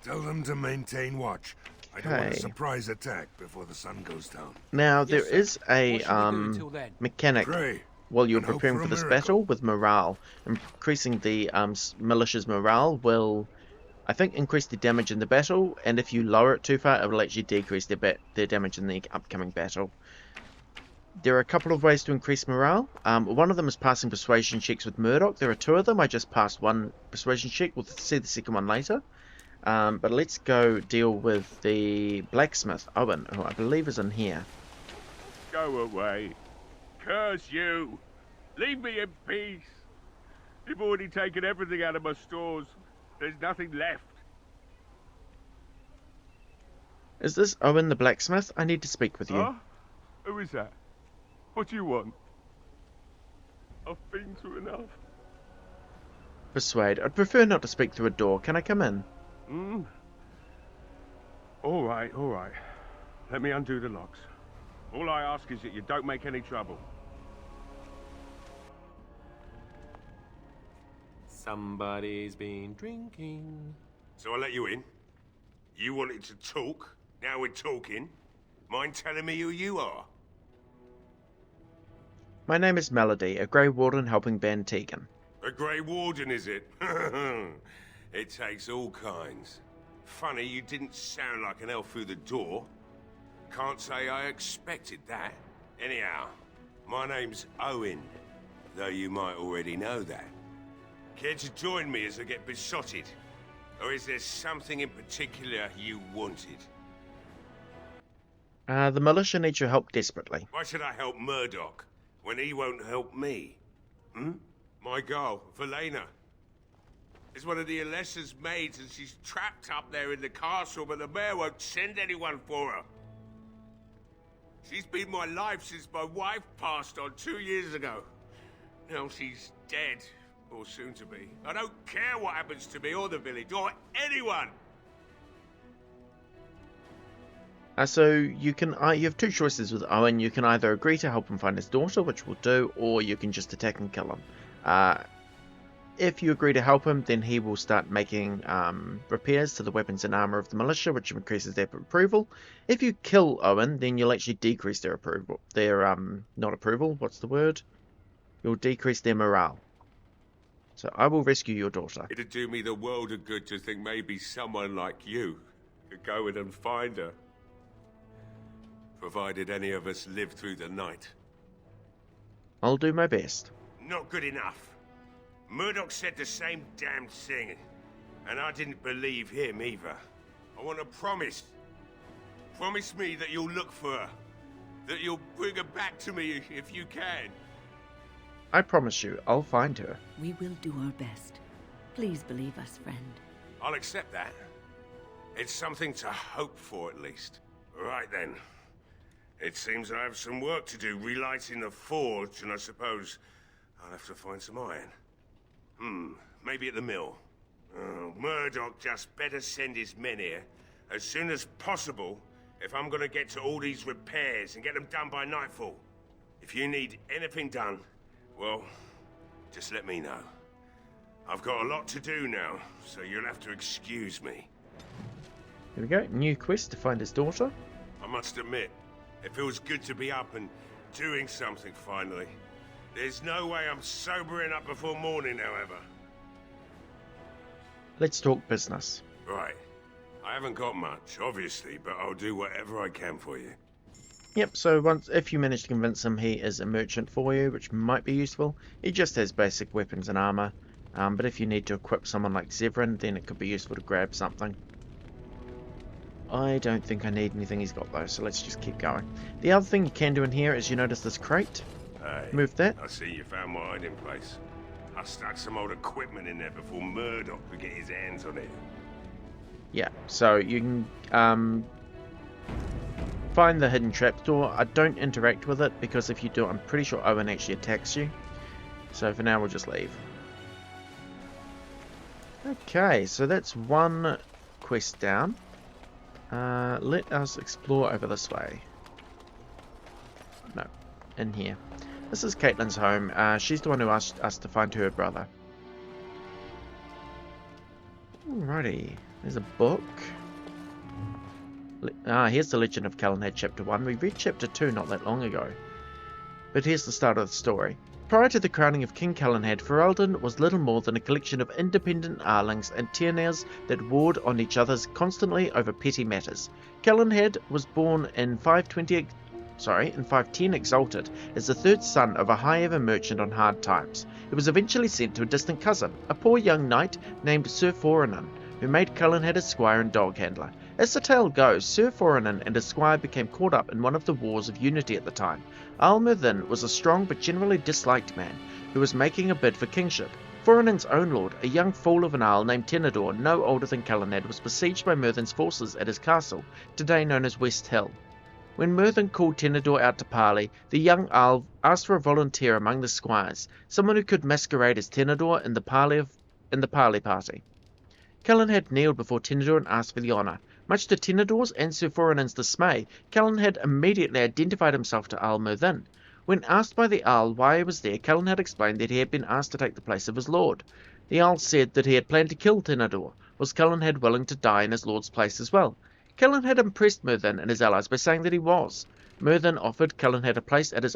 Tell them to maintain watch. I don't want a Okay. surprise attack before the sun goes down. Now, there sir. is a What should we do until then? mechanic Pray. while you're and hope preparing for for a this miracle. battle with morale. Increasing the militia's morale will, I think, increase the damage in the battle, and if you lower it too far, it will actually decrease their damage in the upcoming battle. There are a couple of ways to increase morale. One of them is passing persuasion checks with Murdoch. There are two of them. I just passed one persuasion check. We'll see the second one later. But let's go deal with the blacksmith, Owen, who I believe is in here. Go away. Curse you. Leave me in peace. You've already taken everything out of my stores. There's nothing left. Is this Owen the blacksmith? I need to speak with you. Huh? Who is that? What do you want? I've been through enough. Persuade. I'd prefer not to speak through a door. Can I come in? All right, all right. Let me undo the locks. All I ask is that you don't make any trouble. Somebody's been drinking. So I let you in. You wanted to talk. Now we're talking. Mind telling me who you are? My name is Melody, a Grey Warden helping Ban Tegan. A Grey Warden, is it? It takes all kinds. Funny, you didn't sound like an elf through the door. Can't say I expected that. Anyhow, my name's Owen, though you might already know that. Care to join me as I get besotted? Or is there something in particular you wanted? The militia needs your help desperately. Why should I help Murdoch when he won't help me? My girl, Velena, is one of the Alessa's maids, and she's trapped up there in the castle, but the mayor won't send anyone for her. She's been my life since my wife passed on 2 years ago. Now she's dead, or soon to be. I don't care what happens to me or the village, or anyone! So you can you have two choices with Owen. You can either agree to help him find his daughter, which we'll do, or you can just attack and kill him. If you agree to help him, then he will start making repairs to the weapons and armor of the militia, which increases their approval. If you kill Owen, then you'll actually decrease their approval. Their not approval. What's the word? You'll decrease their morale. So I will rescue your daughter. It'd do me the world of good to think maybe someone like you could go in and find her. Provided any of us live through the night. I'll do my best. Not good enough. Murdoch said the same damn thing, and I didn't believe him either. I want a promise. Promise me that you'll look for her. That you'll bring her back to me if you can. I promise you, I'll find her. We will do our best. Please believe us, friend. I'll accept that. It's something to hope for, at least. Right then. It seems I have some work to do relighting the forge, and I suppose I'll have to find some iron. Maybe at the mill. Murdoch just better send his men here as soon as possible if I'm gonna get to all these repairs and get them done by nightfall. If you need anything done, well, just let me know. I've got a lot to do now, so you'll have to excuse me. Here we go. New quest to find his daughter. I must admit, It feels good to be up and doing something finally. There's no way I'm sobering up before morning, however. Let's talk business. Right. I haven't got much, obviously, but I'll do whatever I can for you. Yep, so if you manage to convince him he is a merchant for you, which might be useful, he just has basic weapons and armor. But if you need to equip someone like Zevran, then it could be useful to grab something. I don't think I need anything he's got though, so let's just keep going. The other thing you can do in here is you notice this crate. Hey, move that. I see you found my hiding place. I stuck some old equipment in there before Murdoch could get his hands on it. Yeah, so you can find the hidden trapdoor. I don't interact with it because if you do, I'm pretty sure Owen actually attacks you. So for now, we'll just leave. Okay, so that's one quest down. Let us explore over this way. No, in here. This is Caitlyn's home. She's the one who asked us to find her brother. Alrighty, there's a book. Here's the Legend of Calenhad Chapter 1. We read Chapter 2 not that long ago. But here's the start of the story. Prior to the crowning of King Calenhad, Ferelden was little more than a collection of independent Arlings and Tyrnaers that warred on each other constantly over petty matters. Calenhad was born in 510 Exalted, as the third son of a high-ever merchant on hard times. He was eventually sent to a distant cousin, a poor young knight named Sir Foranan, who made Calenhad his squire and dog handler. As the tale goes, Sir Foranan and his squire became caught up in one of the wars of unity at the time. Al-Murthin was a strong but generally disliked man, who was making a bid for kingship. Foranan's own lord, a young fool of an Arl named Tenedor, no older than Calenhad, was besieged by Murthin's forces at his castle, today known as West Hill. When Murthin called Tenedor out to parley, the young Arl asked for a volunteer among the squires, someone who could masquerade as Tenedor in the parley party. Calenhad kneeled before Tenedor and asked for the honour. Much to Tenedor's and Sir Foranan's dismay, Calenhad immediately identified himself to Al-Murthin. When asked by the Arl why he was there, Calenhad explained that he had been asked to take the place of his lord. The Arl said that he had planned to kill Tenedor. Was Calenhad willing to die in his lord's place as well? Calenhad impressed Murthin and his allies by saying that he was. Murthin offered Calenhad a place at his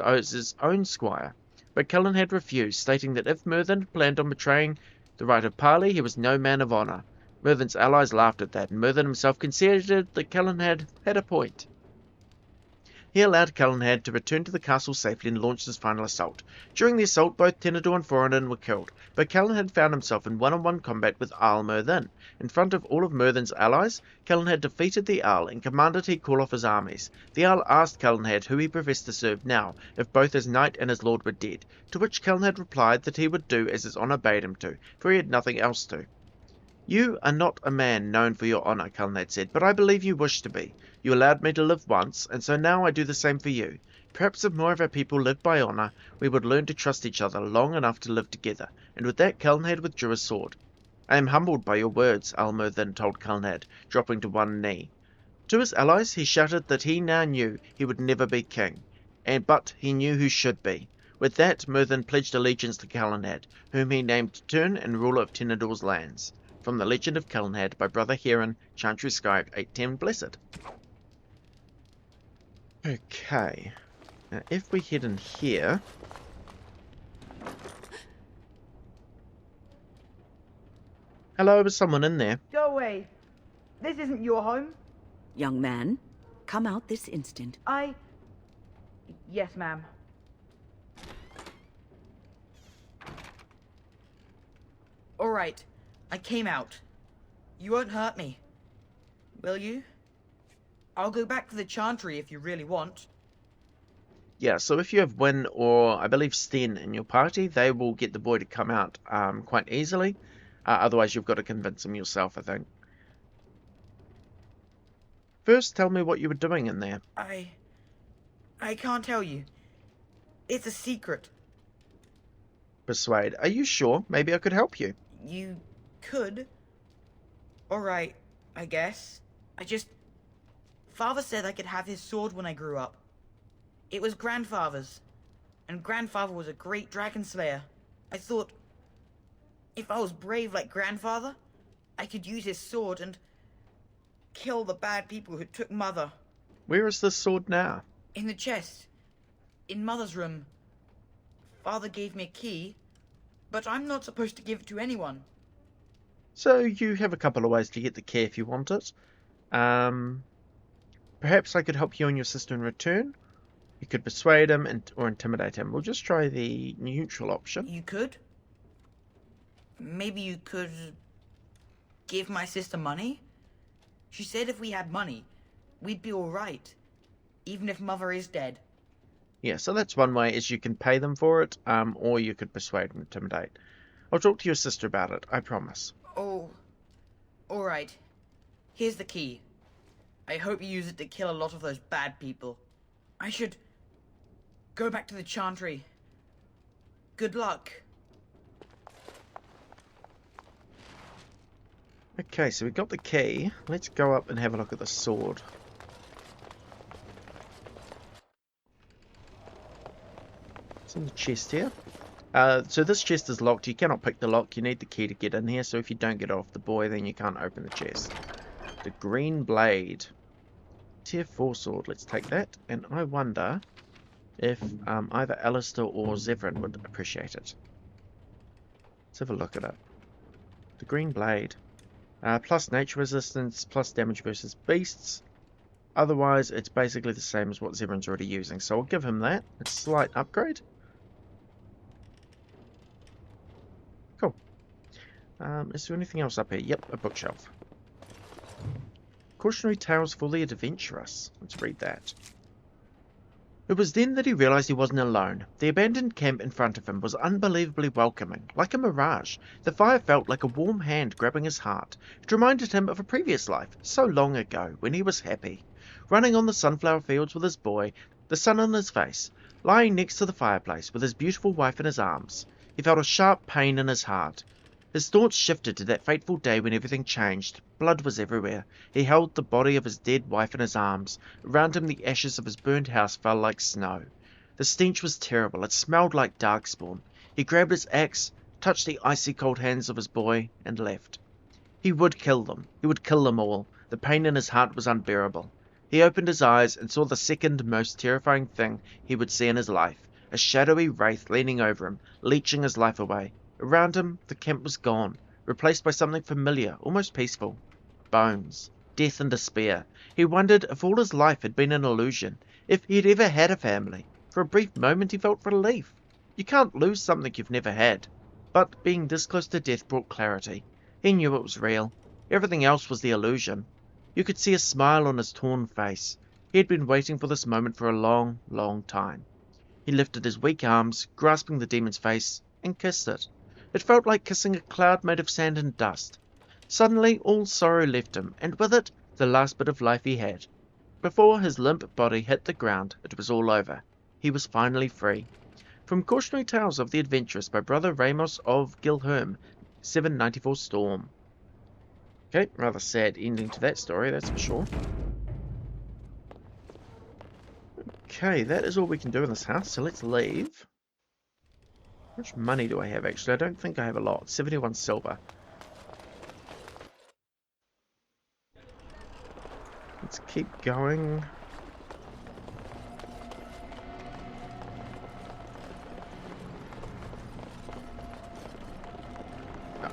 own squire, but Calenhad refused, stating that if Murthin planned on betraying the right of parley, he was no man of honour. Murthin's allies laughed at that, and Murthin himself considered that Calenhad had a point. He allowed Calenhad to return to the castle safely and launched his final assault. During the assault, both Tenedor and Foranan were killed, but Calenhad found himself in one-on-one combat with Al-Murthin. In front of all of Murthin's allies, Calenhad defeated the Arl and commanded he call off his armies. The Arl asked Calenhad who he professed to serve now, if both his knight and his lord were dead, to which Calenhad replied that he would do as his honour bade him to, for he had nothing else to. You are not a man known for your honour, Calenhad said, but I believe you wish to be. You allowed me to live once, and so now I do the same for you. Perhaps if more of our people lived by honour, we would learn to trust each other long enough to live together. And with that, Calenhad withdrew his sword. I am humbled by your words, Al-Murthin told Calenhad, dropping to one knee. To his allies, he shouted that he now knew he would never be king, but he knew who should be. With that, Murthin pledged allegiance to Calenhad, whom he named Tern and ruler of Tenedor's lands. From the Legend of Calenhad by Brother Heron, Chantry Scribe 810 Blessed. Okay, now if we head in here... Hello, is someone in there? Go away. This isn't your home. Young man, come out this instant. Yes, ma'am. All right. I came out. You won't hurt me. Will you? I'll go back to the Chantry if you really want. Yeah, so if you have Wynn or, I believe, Sten in your party, they will get the boy to come out quite easily. Otherwise, you've got to convince him yourself, I think. First, tell me what you were doing in there. I can't tell you. It's a secret. Persuade. Are you sure? Maybe I could help you. You could. Alright, I guess. Father said I could have his sword when I grew up. It was Grandfather's, and Grandfather was a great dragon slayer. I thought, if I was brave like Grandfather, I could use his sword and... kill the bad people who took Mother. Where is this sword now? In the chest. In Mother's room. Father gave me a key, but I'm not supposed to give it to anyone. So you have a couple of ways to get the key if you want it. Perhaps I could help you and your sister in return. You could persuade him or intimidate him. We'll just try the neutral option. You could? Maybe you could give my sister money? She said if we had money, we'd be alright. Even if Mother is dead. Yeah, so that's one way, is you can pay them for it, or you could persuade and intimidate. I'll talk to your sister about it, I promise. Oh, alright. Here's the key. I hope you use it to kill a lot of those bad people. I should go back to the chantry. Good luck. Okay, so we got the key. Let's go up and have a look at the sword. It's in the chest here. So this chest is locked. You cannot pick the lock. You need the key to get in here. So if you don't get it off the boy, then you can't open the chest. The green blade. Tier 4 sword. Let's take that. And I wonder if either Alistair or Zevran would appreciate it. Let's have a look at it. The green blade. Plus nature resistance, plus damage versus beasts. Otherwise, it's basically the same as what Zevran's already using. So I'll give him that. It's a slight upgrade. Cool. Is there anything else up here? Yep, a bookshelf. Cautionary Tales for the Adventurous. Let's read that. It was then that he realized he wasn't alone. The abandoned camp in front of him was unbelievably welcoming, like a mirage. The fire felt like a warm hand grabbing his heart. It reminded him of a previous life, so long ago, when he was happy. Running on the sunflower fields with his boy, the sun on his face, lying next to the fireplace with his beautiful wife in his arms. He felt a sharp pain in his heart. His thoughts shifted to that fateful day when everything changed. Blood was everywhere. He held the body of his dead wife in his arms. Around him the ashes of his burned house fell like snow. The stench was terrible. It smelled like darkspawn. He grabbed his axe, touched the icy cold hands of his boy, and left. He would kill them. He would kill them all. The pain in his heart was unbearable. He opened his eyes and saw the second most terrifying thing he would see in his life. A shadowy wraith leaning over him, leeching his life away. Around him, the camp was gone, replaced by something familiar, almost peaceful. Bones, death and despair. He wondered if all his life had been an illusion, if he had ever had a family. For a brief moment he felt relief. You can't lose something you've never had. But being this close to death brought clarity. He knew it was real. Everything else was the illusion. You could see a smile on his torn face. He had been waiting for this moment for a long, long time. He lifted his weak arms, grasping the demon's face, and kissed it. It felt like kissing a cloud made of sand and dust. Suddenly all sorrow left him, and with it the last bit of life he had. Before his limp body hit the ground, it was all over. He was finally free. From Cautionary Tales of the Adventurous by Brother Ramos of Gilherm, 794 Storm. Okay, rather sad ending to that story, that's for sure. Okay, that is all we can do in this house, so let's leave. How much money do I have, actually? I don't think I have a lot. 71 silver. Let's keep going. Oh,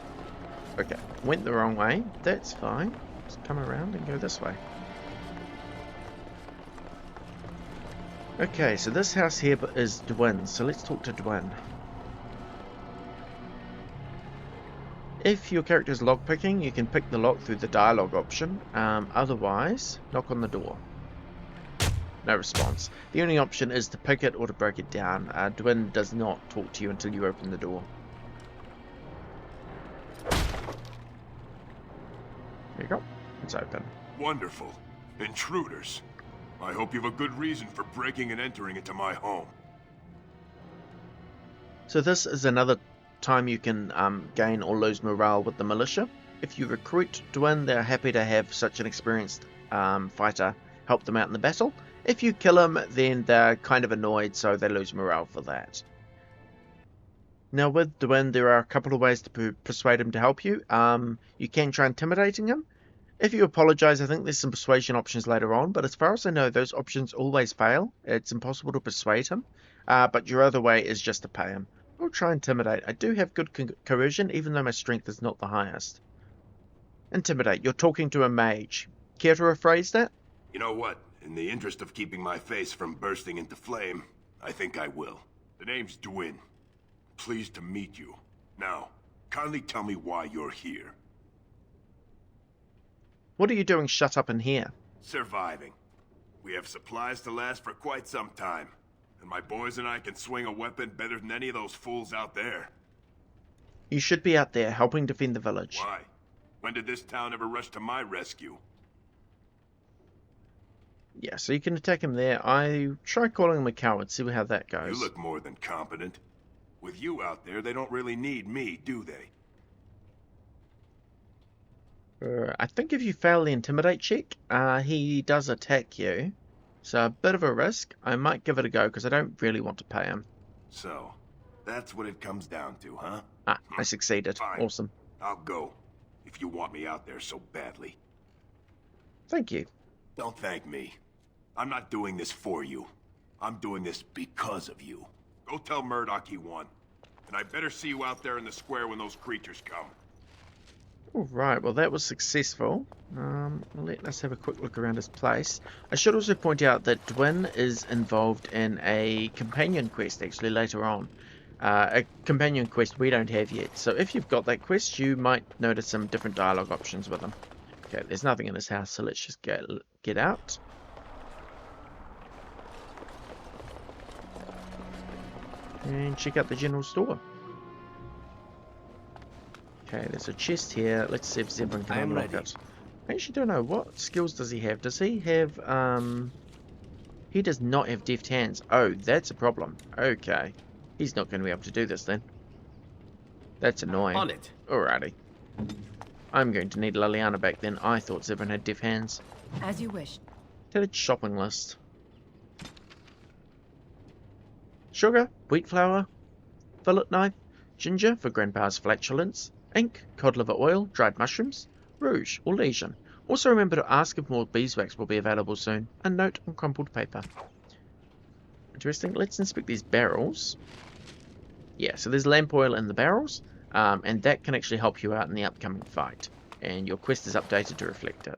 okay, went the wrong way. That's fine. Let's come around and go this way. Okay, so this house here is Dwin's, so let's talk to Dwin. If your character is lockpicking, you can pick the lock through the dialogue option. Otherwise, knock on the door. No response. The only option is to pick it or to break it down. Dwin does not talk to you until you open the door. There you go. It's open. Wonderful. Intruders. I hope you have a good reason for breaking and entering into my home. So this is another time you can gain or lose morale with the militia. If you recruit Dwin, they're happy to have such an experienced fighter help them out in the battle. If you kill him, then they're kind of annoyed, so they lose morale for that. Now with Dwin, there are a couple of ways to persuade him to help you. You can try intimidating him. If you apologise, I think there's some persuasion options later on, but as far as I know, those options always fail. It's impossible to persuade him, but your other way is just to pay him. I'll try Intimidate. I do have good coercion, even though my strength is not the highest. Intimidate. You're talking to a mage. Care to rephrase that? You know what? In the interest of keeping my face from bursting into flame, I think I will. The name's Dwyn. Pleased to meet you. Now, kindly tell me why you're here. What are you doing shut up in here? Surviving. We have supplies to last for quite some time. And my boys and I can swing a weapon better than any of those fools out there. You should be out there helping defend the village. Why? When did this town ever rush to my rescue? Yeah, so you can attack him there. I try calling him a coward, see how that goes. You look more than competent. With you out there, they don't really need me, do they? I think if you fail the Intimidate check, he does attack you. So a bit of a risk. I might give it a go because I don't really want to pay him. So, that's what it comes down to, huh? I succeeded. Fine. Awesome. I'll go, if you want me out there so badly. Thank you. Don't thank me. I'm not doing this for you. I'm doing this because of you. Go tell Murdoch he won. And I better see you out there in the square when those creatures come. Alright, well that was successful. Let us have a quick look around his place. I should also point out that Dwyn is involved in a companion quest actually later on. A companion quest we don't have yet. So if you've got that quest, you might notice some different dialogue options with him. Okay, there's nothing in this house, so let's just get out. And check out the general store. Okay, there's a chest here. Let's see if Zebrin can unlock it. I actually don't know. What skills does he have? Does he have, he does not have deft hands. Oh, that's a problem. Okay. He's not going to be able to do this then. That's annoying. On it. Alrighty. I'm going to need Liliana back then. I thought Zebrin had deft hands. As you wish. Tillage shopping list. Sugar, wheat flour, fillet knife, ginger for grandpa's flatulence, ink, cod liver oil, dried mushrooms, rouge or lesion. Also remember to ask if more beeswax will be available soon. A note on crumpled paper. Interesting. Let's inspect these barrels. Yeah, so there's lamp oil in the barrels, and that can actually help you out in the upcoming fight. And your quest is updated to reflect it.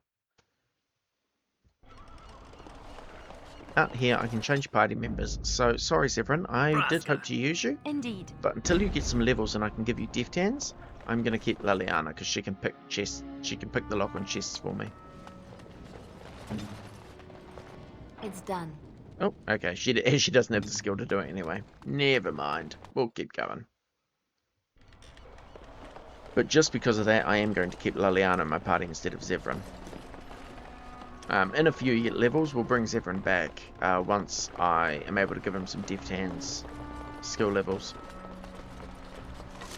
Out here, I can change party members. So, sorry, Zebrin, I did hope to use you. Indeed. But until you get some levels and I can give you deft hands, I'm going to keep Liliana because she can pick chests. She can pick the lock on chests for me. It's done. Oh, okay. She doesn't have the skill to do it anyway. Never mind. We'll keep going. But just because of that, I am going to keep Liliana in my party instead of Zebrin. In a few levels, we'll bring Zebrin back once I am able to give him some deft hands skill levels.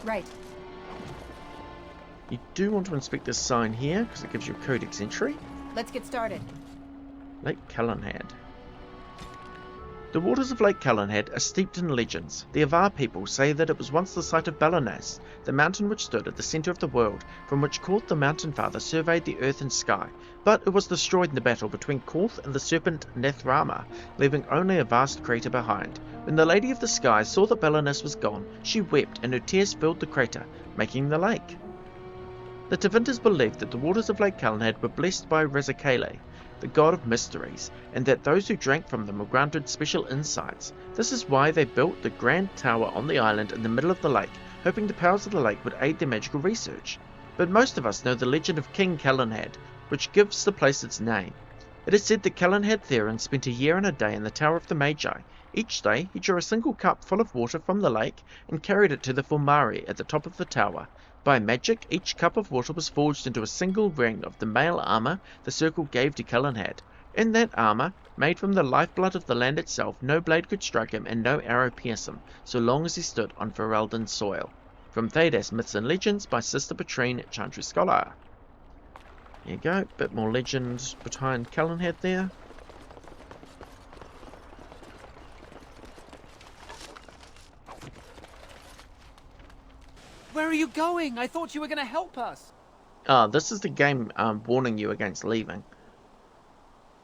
Right. You do want to inspect this sign here because it gives you a codex entry. Let's get started. Lake Callanhead. The waters of Lake Callanhead are steeped in legends. The Avar people say that it was once the site of Balanas, the mountain which stood at the centre of the world, from which Korth the Mountain Father surveyed the earth and sky, but it was destroyed in the battle between Korth and the serpent Nethrama, leaving only a vast crater behind. When the Lady of the Skies saw that Balanas was gone, she wept, and her tears filled the crater, making the lake. The Tevinters believed that the waters of Lake Callanhead were blessed by Rezakale, the god of mysteries, and that those who drank from them were granted special insights. This is why they built the grand tower on the island in the middle of the lake, hoping the powers of the lake would aid their magical research. But most of us know the legend of King Callanhead, which gives the place its name. It is said that Callanhead Theron spent a year and a day in the Tower of the Magi. Each day he drew a single cup full of water from the lake and carried it to the Fulmari at the top of the tower. By magic, each cup of water was forged into a single ring of the mail armour the circle gave to Callanhead. In that armour, made from the lifeblood of the land itself, no blade could strike him and no arrow pierce him, so long as he stood on Ferelden's soil. From Thedas Myths and Legends by Sister Petrine, Chantry Scholar. There you go, bit more legend behind Callanhead there. Where are you going? I thought you were going to help us. Ah, this is the game warning you against leaving.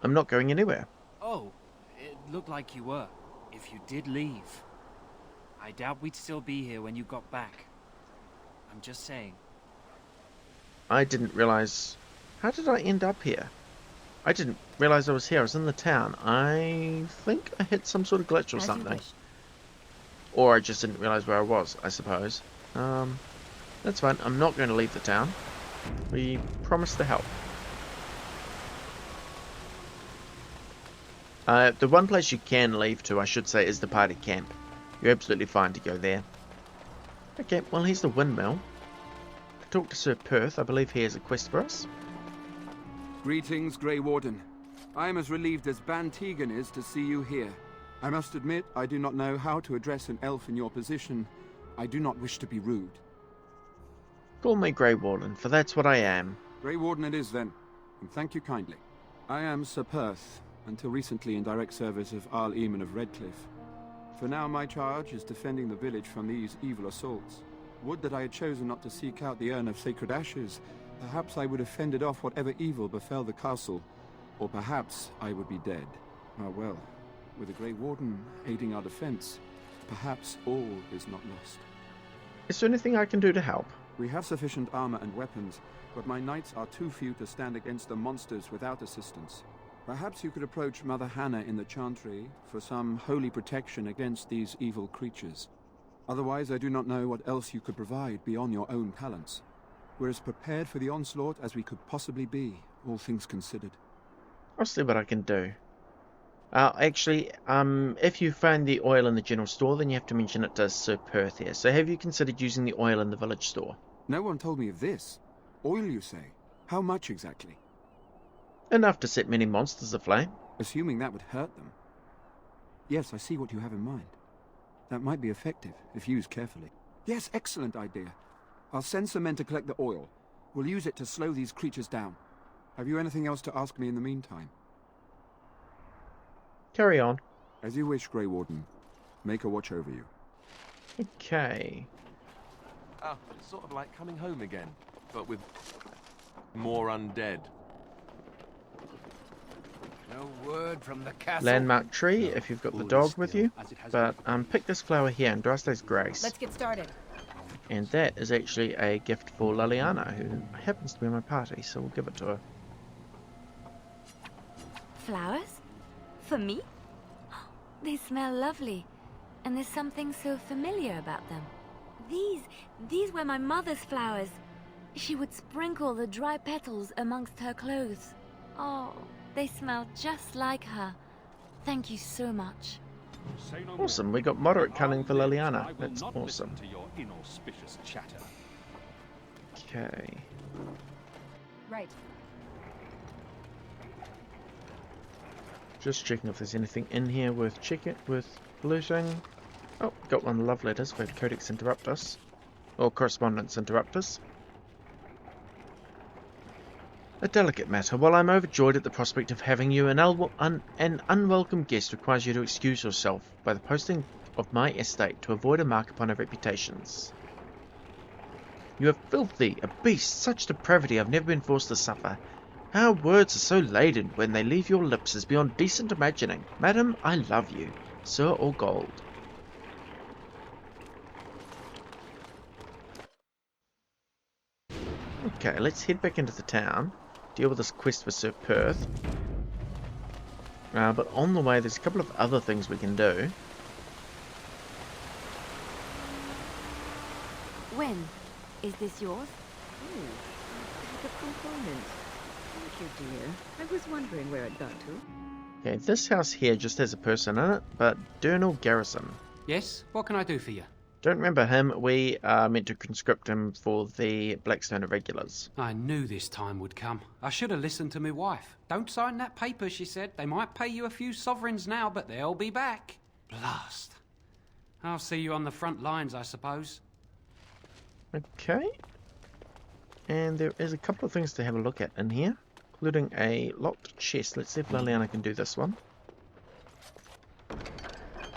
I'm not going anywhere. Oh, it looked like you were. If you did leave, I doubt we'd still be here when you got back. I'm just saying. I didn't realize... How did I end up here? I didn't realize I was here. I was in the town. I think I hit some sort of glitch or As you something. wish. Or I just didn't realize where I was, I suppose. That's fine. I'm not going to leave the town. We promised to help. The one place you can leave to, I should say, is the party camp. You're absolutely fine to go there. Okay, well, here's the windmill. To talk to Sir Perth, I believe he has a quest for us. Greetings, Grey Warden. I am as relieved as Ban Tegan is to see you here. I must admit, I do not know how to address an elf in your position. I do not wish to be rude. Call me Grey Warden, for that's what I am. Grey Warden it is then, and thank you kindly. I am Sir Perth, until recently in direct service of Arl Eamon of Redcliffe. For now my charge is defending the village from these evil assaults. Would that I had chosen not to seek out the urn of sacred ashes. Perhaps I would have fended off whatever evil befell the castle, or perhaps I would be dead. Ah well, with the Grey Warden aiding our defense, perhaps all is not lost. Is there anything I can do to help? We have sufficient armor and weapons, but my knights are too few to stand against the monsters without assistance. Perhaps you could approach Mother Hannah in the Chantry for some holy protection against these evil creatures. Otherwise, I do not know what else you could provide beyond your own talents. We're as prepared for the onslaught as we could possibly be, all things considered. I'll see what I can do. Actually, if you find the oil in the general store, then you have to mention it to Sir Perth here. So have you considered using the oil in the village store? No one told me of this. Oil, you say? How much exactly? Enough to set many monsters aflame. Assuming that would hurt them. Yes, I see what you have in mind. That might be effective, if used carefully. Yes, excellent idea. I'll send some men to collect the oil. We'll use it to slow these creatures down. Have you anything else to ask me in the meantime? Carry on. As you wish, Grey Warden. Make a watch over you. Okay. Oh, it's sort of like coming home again, but with more undead. No word from the castle. Landmark tree, if you've got the dog with you. But pick this flower here and Drastay's Grace. Let's get started. And that is actually a gift for Liliana, who happens to be in my party, so we'll give it to her. Flowers? For me? They smell lovely, and there's something so familiar about them. These were my mother's flowers. She would sprinkle the dry petals amongst her clothes. Oh, they smell just like her. Thank you so much. Awesome, we got moderate cunning for Liliana. That's awesome. Okay. Right. Just checking if there's anything in here worth looting. Oh, got one love letters for Codex Interruptus. Or Correspondence Interruptus. A delicate matter. While I'm overjoyed at the prospect of having you, an unwelcome guest requires you to excuse yourself by the posting of my estate to avoid a mark upon our reputations. You are filthy, a beast, such depravity I've never been forced to suffer. Our words are so laden when they leave your lips as beyond decent imagining. Madam, I love you, Sir or Gold. Okay, let's head back into the town, deal with this quest for Sir Perth. But on the way, there's a couple of other things we can do. When? Is this yours? Oh, the component. Thank you, dear. I was wondering where it got to. Okay, this house here just has a person in it, but Durnal Garrison. Yes? What can I do for you? Don't remember him. We are meant to conscript him for the Blackstone Irregulars. I knew this time would come. I should have listened to my wife. Don't sign that paper, she said. They might pay you a few sovereigns now, but they'll be back. Blast. I'll see you on the front lines, I suppose. Okay. And there is a couple of things to have a look at in here, including a locked chest. Let's see if Liliana can do this one.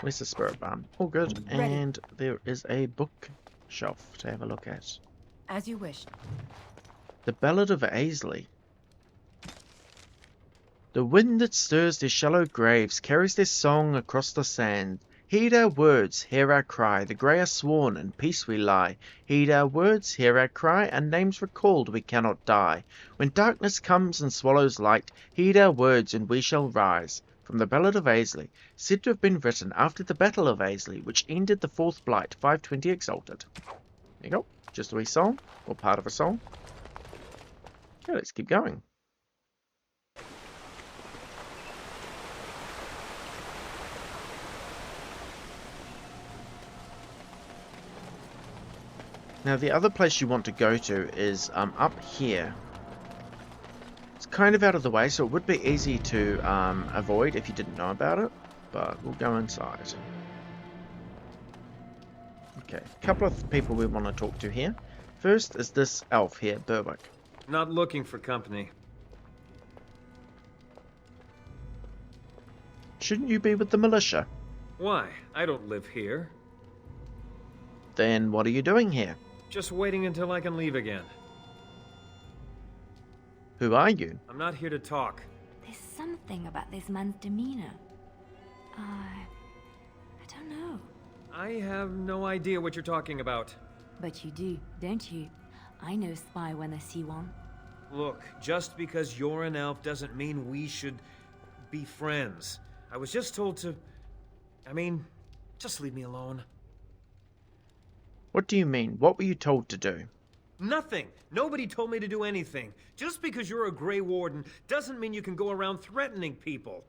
Where's the spirit barn? All good. Ready. And there is a bookshelf to have a look at. As you wish. The Ballad of Aisley. The wind that stirs their shallow graves carries their song across the sand. Heed our words, hear our cry, the grey are sworn, in peace we lie. Heed our words, hear our cry, and names recalled we cannot die. When darkness comes and swallows light, heed our words and we shall rise. From the Ballad of Aisley, said to have been written after the Battle of Aisley, which ended the Fourth Blight, 520 Exalted. There you go, just a wee song, or part of a song. Okay, let's keep going. Now the other place you want to go to is up here. It's kind of out of the way, so it would be easy to avoid if you didn't know about it, but we'll go inside. Okay, a couple of people we want to talk to here. First is this elf here, Berwick. Not looking for company. Shouldn't you be with the militia? Why? I don't live here. Then what are you doing here? Just waiting until I can leave again. Who are you? I'm not here to talk. There's something about this man's demeanor. I don't know. I have no idea what you're talking about. But you do, don't you? I know spy when I see one. Look, just because you're an elf doesn't mean we should be friends. I was just told to... I mean, just leave me alone. What do you mean? What were you told to do? Nothing. Nobody told me to do anything. Just because you're a Grey Warden doesn't mean you can go around threatening people.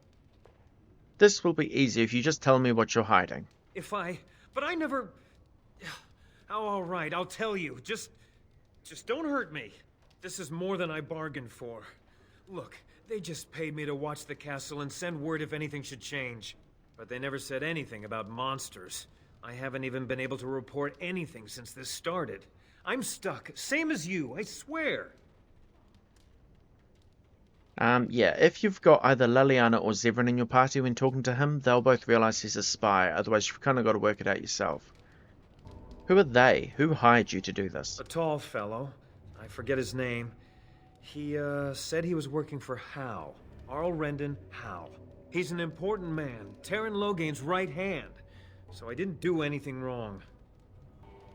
This will be easy if you just tell me what you're hiding. But I never... Oh, all right, I'll tell you. Just don't hurt me. This is more than I bargained for. Look, they just paid me to watch the castle and send word if anything should change. But they never said anything about monsters. I haven't even been able to report anything since this started. I'm stuck, same as you, I swear. Yeah, if you've got either Liliana or Zevran in your party when talking to him, they'll both realize he's a spy, otherwise you've kind of got to work it out yourself. Who are they? Who hired you to do this? A tall fellow. I forget his name. He, said he was working for Hal. Arl Rendon Hal. He's an important man, Terran Logain's right hand. So I didn't do anything wrong.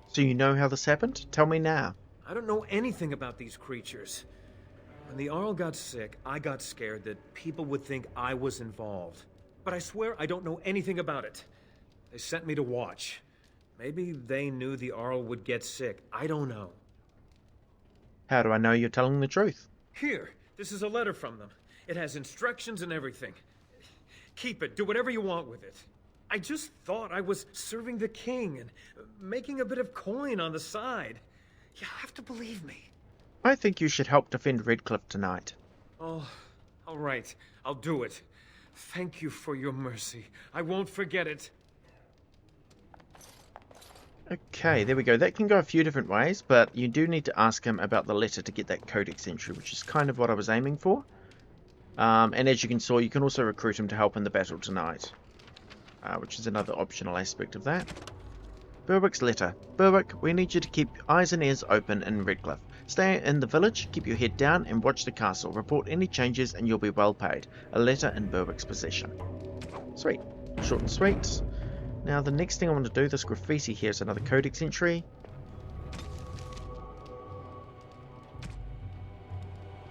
So you know how this happened? Tell me now. I don't know anything about these creatures. When the Arl got sick, I got scared that people would think I was involved. But I swear I don't know anything about it. They sent me to watch. Maybe they knew the Arl would get sick. I don't know. How do I know you're telling the truth? Here, this is a letter from them. It has instructions and everything. Keep it. Do whatever you want with it. I just thought I was serving the king and making a bit of coin on the side. You have to believe me. I think you should help defend Redcliffe tonight. Oh, all right. I'll do it. Thank you for your mercy. I won't forget it. Okay, there we go. That can go a few different ways, but you do need to ask him about the letter to get that codex entry, which is kind of what I was aiming for. And as you saw, you can also recruit him to help in the battle tonight, which is another optional aspect of that. Berwick's letter. Berwick, we need you to keep eyes and ears open in Redcliffe. Stay in the village, keep your head down, and watch the castle. Report any changes and you'll be well paid. A letter in Berwick's possession. Sweet. Short and sweet. Now the next thing I want to do, this graffiti here is another codex entry.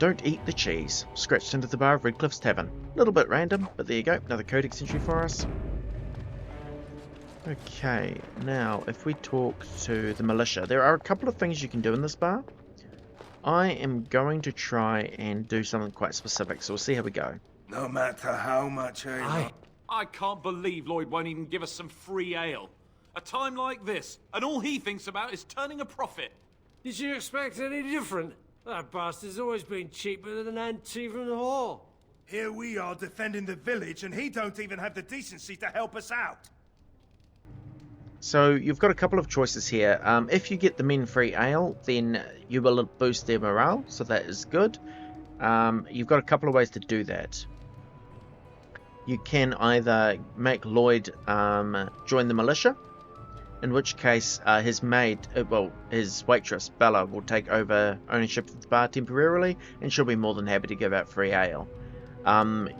Don't eat the cheese. Scratched into the bar of Redcliffe's Tavern. A little bit random, but there you go. Another codex entry for us. Okay, now if we talk to the militia, there are a couple of things you can do in this bar. I am going to try and do something quite specific, so we'll see how we go. No matter how much I can't believe Lloyd won't even give us some free ale. A time like this, and all he thinks about is turning a profit. Did you expect any different? That bastard's always been cheaper than an tea from the hall. Here we are defending the village, and he don't even have the decency to help us out. So you've got a couple of choices here. If you get the men free ale, then you will boost their morale, so that is good. You've got a couple of ways to do that. You can either make Lloyd join the militia, in which case his maid, his waitress, Bella, will take over ownership of the bar temporarily, and she'll be more than happy to give out free ale.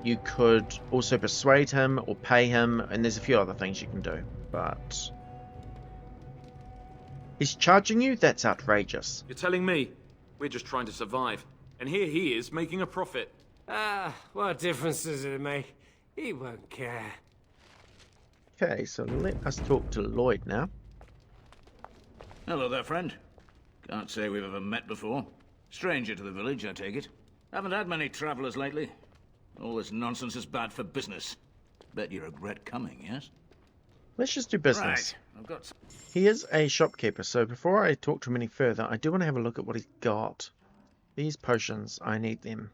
You could also persuade him or pay him, and there's a few other things you can do, but... He's charging you? That's outrageous. You're telling me? We're just trying to survive, and here he is making a profit. Ah, what difference does it make? He won't care. Okay, so let us talk to Lloyd now. Hello there, friend. Can't say we've ever met before. Stranger to the village, I take it. Haven't had many travelers lately. All this nonsense is bad for business. Bet you regret coming, yes? Let's just do business. Right. I've got some... He is a shopkeeper, so before I talk to him any further, I do want to have a look at what he's got. These potions, I need them.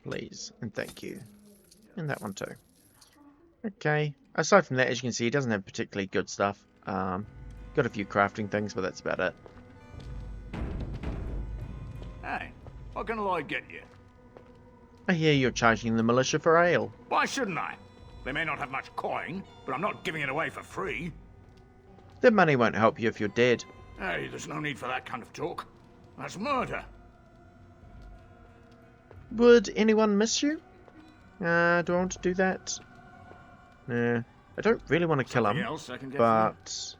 Please, and thank you. And that one too. Okay, aside from that, as you can see, he doesn't have particularly good stuff. Got a few crafting things, but that's about it. Hey, what can Lloyd get you? I hear you're charging the militia for ale. Why shouldn't I? They may not have much coin, but I'm not giving it away for free. The money won't help you if you're dead. Hey, there's no need for that kind of talk. That's murder. Would anyone miss you? Do I want to do that? Nah, I don't really want to kill him, else I can get but...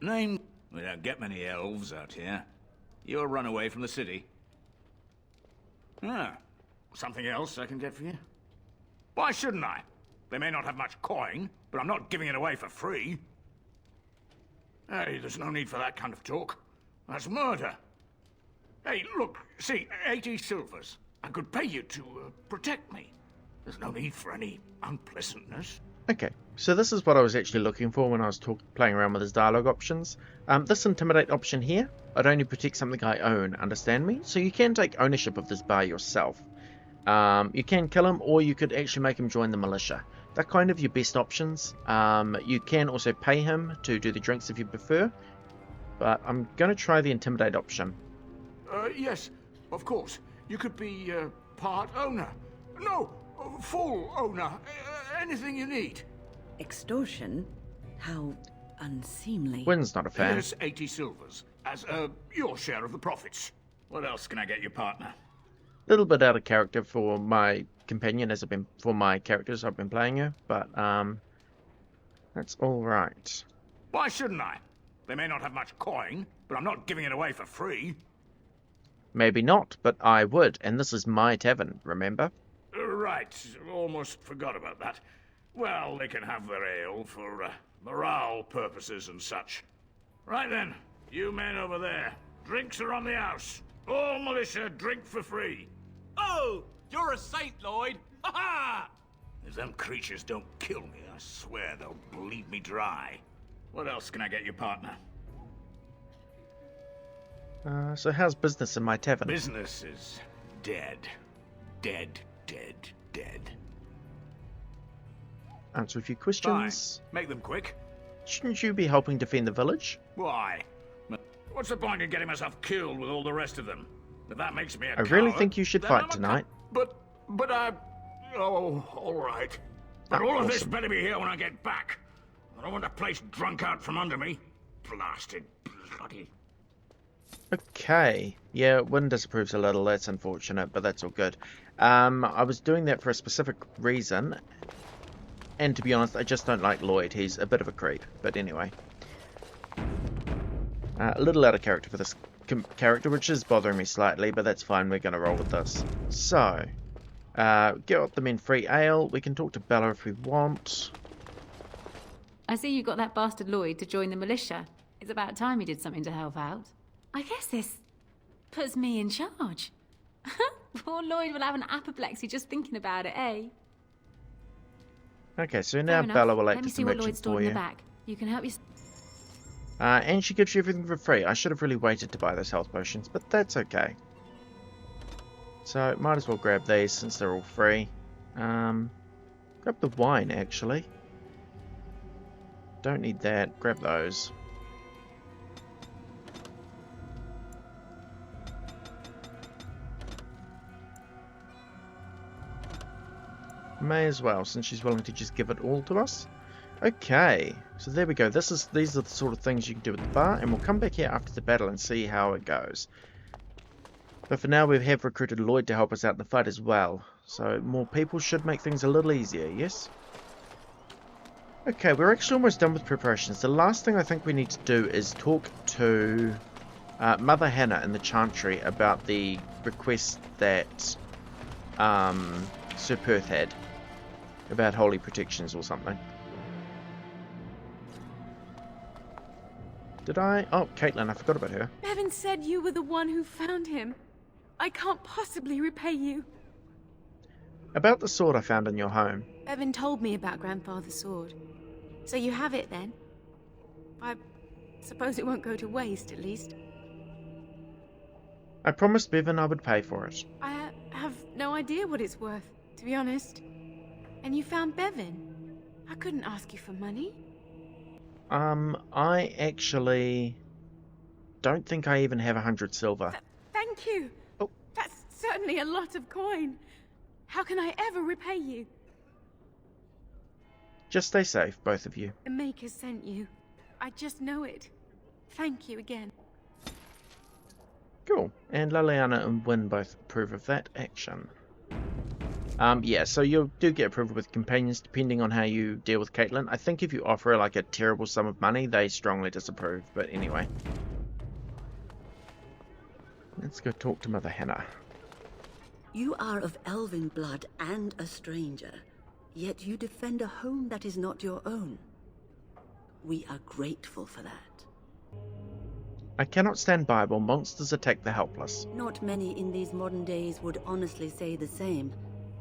Name... We don't get many elves out here. You're run away from the city. Ah, something else I can get for you? Why shouldn't I? They may not have much coin, but I'm not giving it away for free. Hey, there's no need for that kind of talk. That's murder. Hey, look, see, 80 silvers. I could pay you to protect me. There's no need for any unpleasantness. Okay, so this is what I was actually looking for when I was playing around with his dialogue options. This intimidate option here, I'd only protect something I own, understand me? So you can take ownership of this bar yourself. You can kill him, or you could actually make him join the militia. They're kind of your best options. You can also pay him to do the drinks if you prefer, but I'm going to try the intimidate option. Yes, of course. You could be part owner. No, full owner. Anything you need. Extortion? How unseemly. Wynn's not a fan. Here's 80 silvers as your share of the profits. What else can I get your partner? A little bit out of character for my companion as I've been for my characters I've been playing her, but that's all right. Why shouldn't I? They may not have much coin, but I'm not giving it away for free. Maybe not, but I would, and this is my tavern, remember? Right, almost forgot about that. Well, they can have their ale for morale purposes and such. Right then, you men over there, drinks are on the house. All militia drink for free. Oh, you're a saint, Lloyd. Ha ha! If them creatures don't kill me, I swear they'll bleed me dry. What else can I get your partner? So how's business in my tavern? Business is dead. Dead, dead, dead. Answer a few questions. Fine. Make them quick. Shouldn't you be helping defend the village? Why? What's the point in getting myself killed with all the rest of them? If that makes me a I really coward, think you should then fight I'm a tonight. But I... Oh, all right. But all of this better be here when I get back. I don't want the place drunk out from under me. Blasted bloody... Okay. Yeah, Wynn disapproves a little. That's unfortunate, but that's all good. I was doing that for a specific reason. And to be honest, I just don't like Lloyd. He's a bit of a creep. But anyway. A little out of character for this character, which is bothering me slightly, but that's fine. We're going to roll with this. So, get the men free ale. We can talk to Bella if we want. I see you got that bastard Lloyd to join the militia. It's about time he did something to help out. I guess this puts me in charge. Poor Lloyd will have an apoplexy just thinking about it, eh? Okay, so now Bella will act as the merchant for you. Back. You can help you. And she gives you everything for free. I should have really waited to buy those health potions, but that's okay. So, might as well grab these since they're all free. Grab the wine, actually. Don't need that. Grab those. May as well, since she's willing to just give it all to us. Okay, so there we go. These are the sort of things you can do at the bar, and we'll come back here after the battle and see how it goes. But for now, we have recruited Lloyd to help us out in the fight as well. So more people should make things a little easier, yes? Okay, we're actually almost done with preparations. The last thing I think we need to do is talk to Mother Hannah in the Chantry about the request that Sir Perth had about holy protections or something. Did I? Oh, Caitlin, I forgot about her. Bevan said you were the one who found him. I can't possibly repay you. About the sword I found in your home. Bevan told me about Grandfather's sword. So you have it then? I suppose it won't go to waste, at least. I promised Bevan I would pay for it. I have no idea what it's worth, to be honest. And you found Bevan. I couldn't ask you for money. I actually don't think I even have 100 silver. Thank you. Oh. That's certainly a lot of coin. How can I ever repay you? Just stay safe, both of you. The Maker sent you. I just know it. Thank you again. Cool. And Liliana and Wynne both approve of that action. Yeah, so you do get approval with companions depending on how you deal with Caitlin. I think if you offer her like a terrible sum of money, they strongly disapprove. But anyway. Let's go talk to Mother Hannah. You are of elven blood and a stranger, yet you defend a home that is not your own. We are grateful for that. I cannot stand by while monsters attack the helpless. Not many in these modern days would honestly say the same.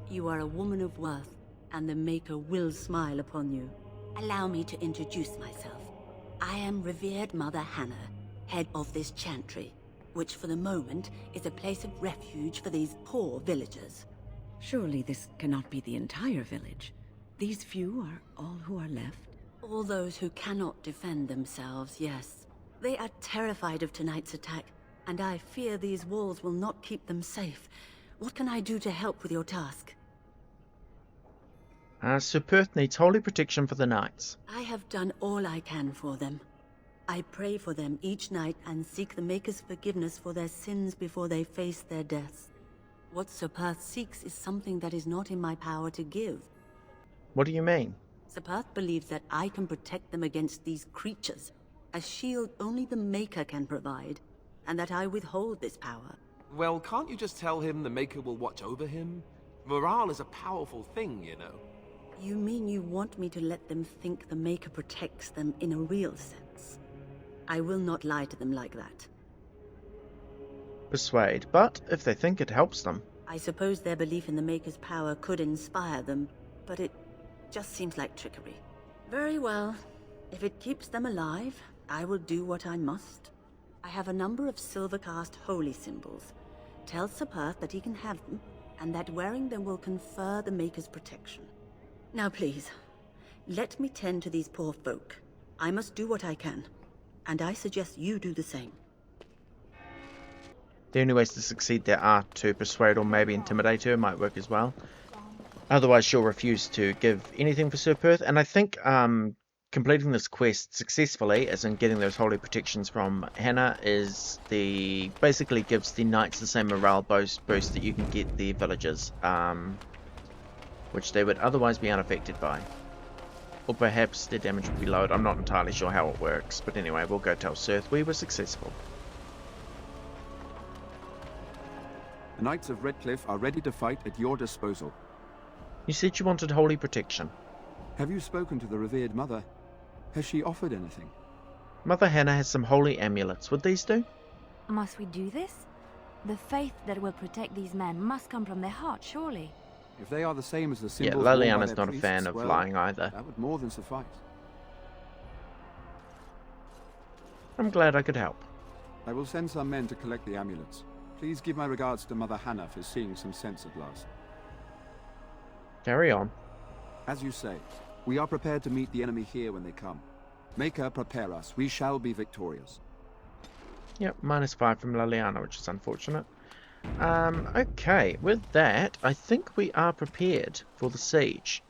You are a woman of worth, and the Maker will smile upon you. Allow me to introduce myself. I am revered Mother Hannah, head of this chantry, which for the moment is a place of refuge for these poor villagers. Surely this cannot be the entire village. These few are all who are left? All those who cannot defend themselves, yes. They are terrified of tonight's attack, and I fear these walls will not keep them safe. What can I do to help with your task? Sir Perth needs holy protection for the knights. I have done all I can for them. I pray for them each night and seek the Maker's forgiveness for their sins before they face their deaths. What Sir Perth seeks is something that is not in my power to give. What do you mean? Sir Perth believes that I can protect them against these creatures, a shield only the Maker can provide, and that I withhold this power. Well, can't you just tell him the Maker will watch over him? Morale is a powerful thing, you know. You mean you want me to let them think the Maker protects them in a real sense? I will not lie to them like that. Persuade, but if they think it helps them. I suppose their belief in the Maker's power could inspire them, but it just seems like trickery. Very well. If it keeps them alive, I will do what I must. I have a number of silver-cast holy symbols. Tell Sir Perth that he can have them, and that wearing them will confer the Maker's protection. Now please, let me tend to these poor folk. I must do what I can, and I suggest you do the same. The only ways to succeed there are to persuade or maybe intimidate her, might work as well. Otherwise she'll refuse to give anything for Sir Perth, and I think completing this quest successfully, as in getting those holy protections from Hannah, is basically gives the knights the same morale boost that you can get the villagers, which they would otherwise be unaffected by. Or perhaps their damage would be lowered. I'm not entirely sure how it works, but anyway, we'll go tell Sirth we were successful. The Knights of Redcliffe are ready to fight at your disposal. You said you wanted holy protection. Have you spoken to the revered mother? Has she offered anything? Mother Hannah has some holy amulets. Would these do? Must we do this? The faith that will protect these men must come from their heart, surely. If they are the same as the Yeah, symbols worn by Liliana's their not a priests, fan of well, lying either. That would more than suffice. I'm glad I could help. I will send some men to collect the amulets. Please give my regards to Mother Hannah for seeing some sense at last. Carry on. As you say, we are prepared to meet the enemy here when they come. Maker, prepare us. We shall be victorious. Yep, -5 from Liliana, which is unfortunate. Okay, with that, I think we are prepared for the siege.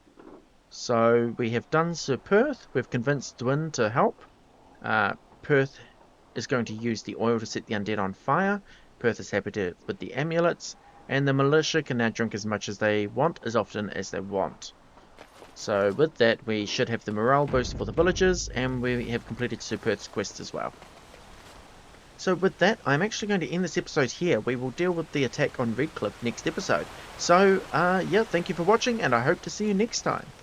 So we have done Sir Perth, we've convinced Dwin to help. Perth is going to use the oil to set the undead on fire. Perth is happy with the amulets, and the militia can now drink as much as they want, as often as they want. So with that, we should have the morale boost for the villagers, and we have completed Sir Perth's quest as well. So with that, I'm actually going to end this episode here. We will deal with the attack on Redcliffe next episode. So, yeah, thank you for watching, and I hope to see you next time.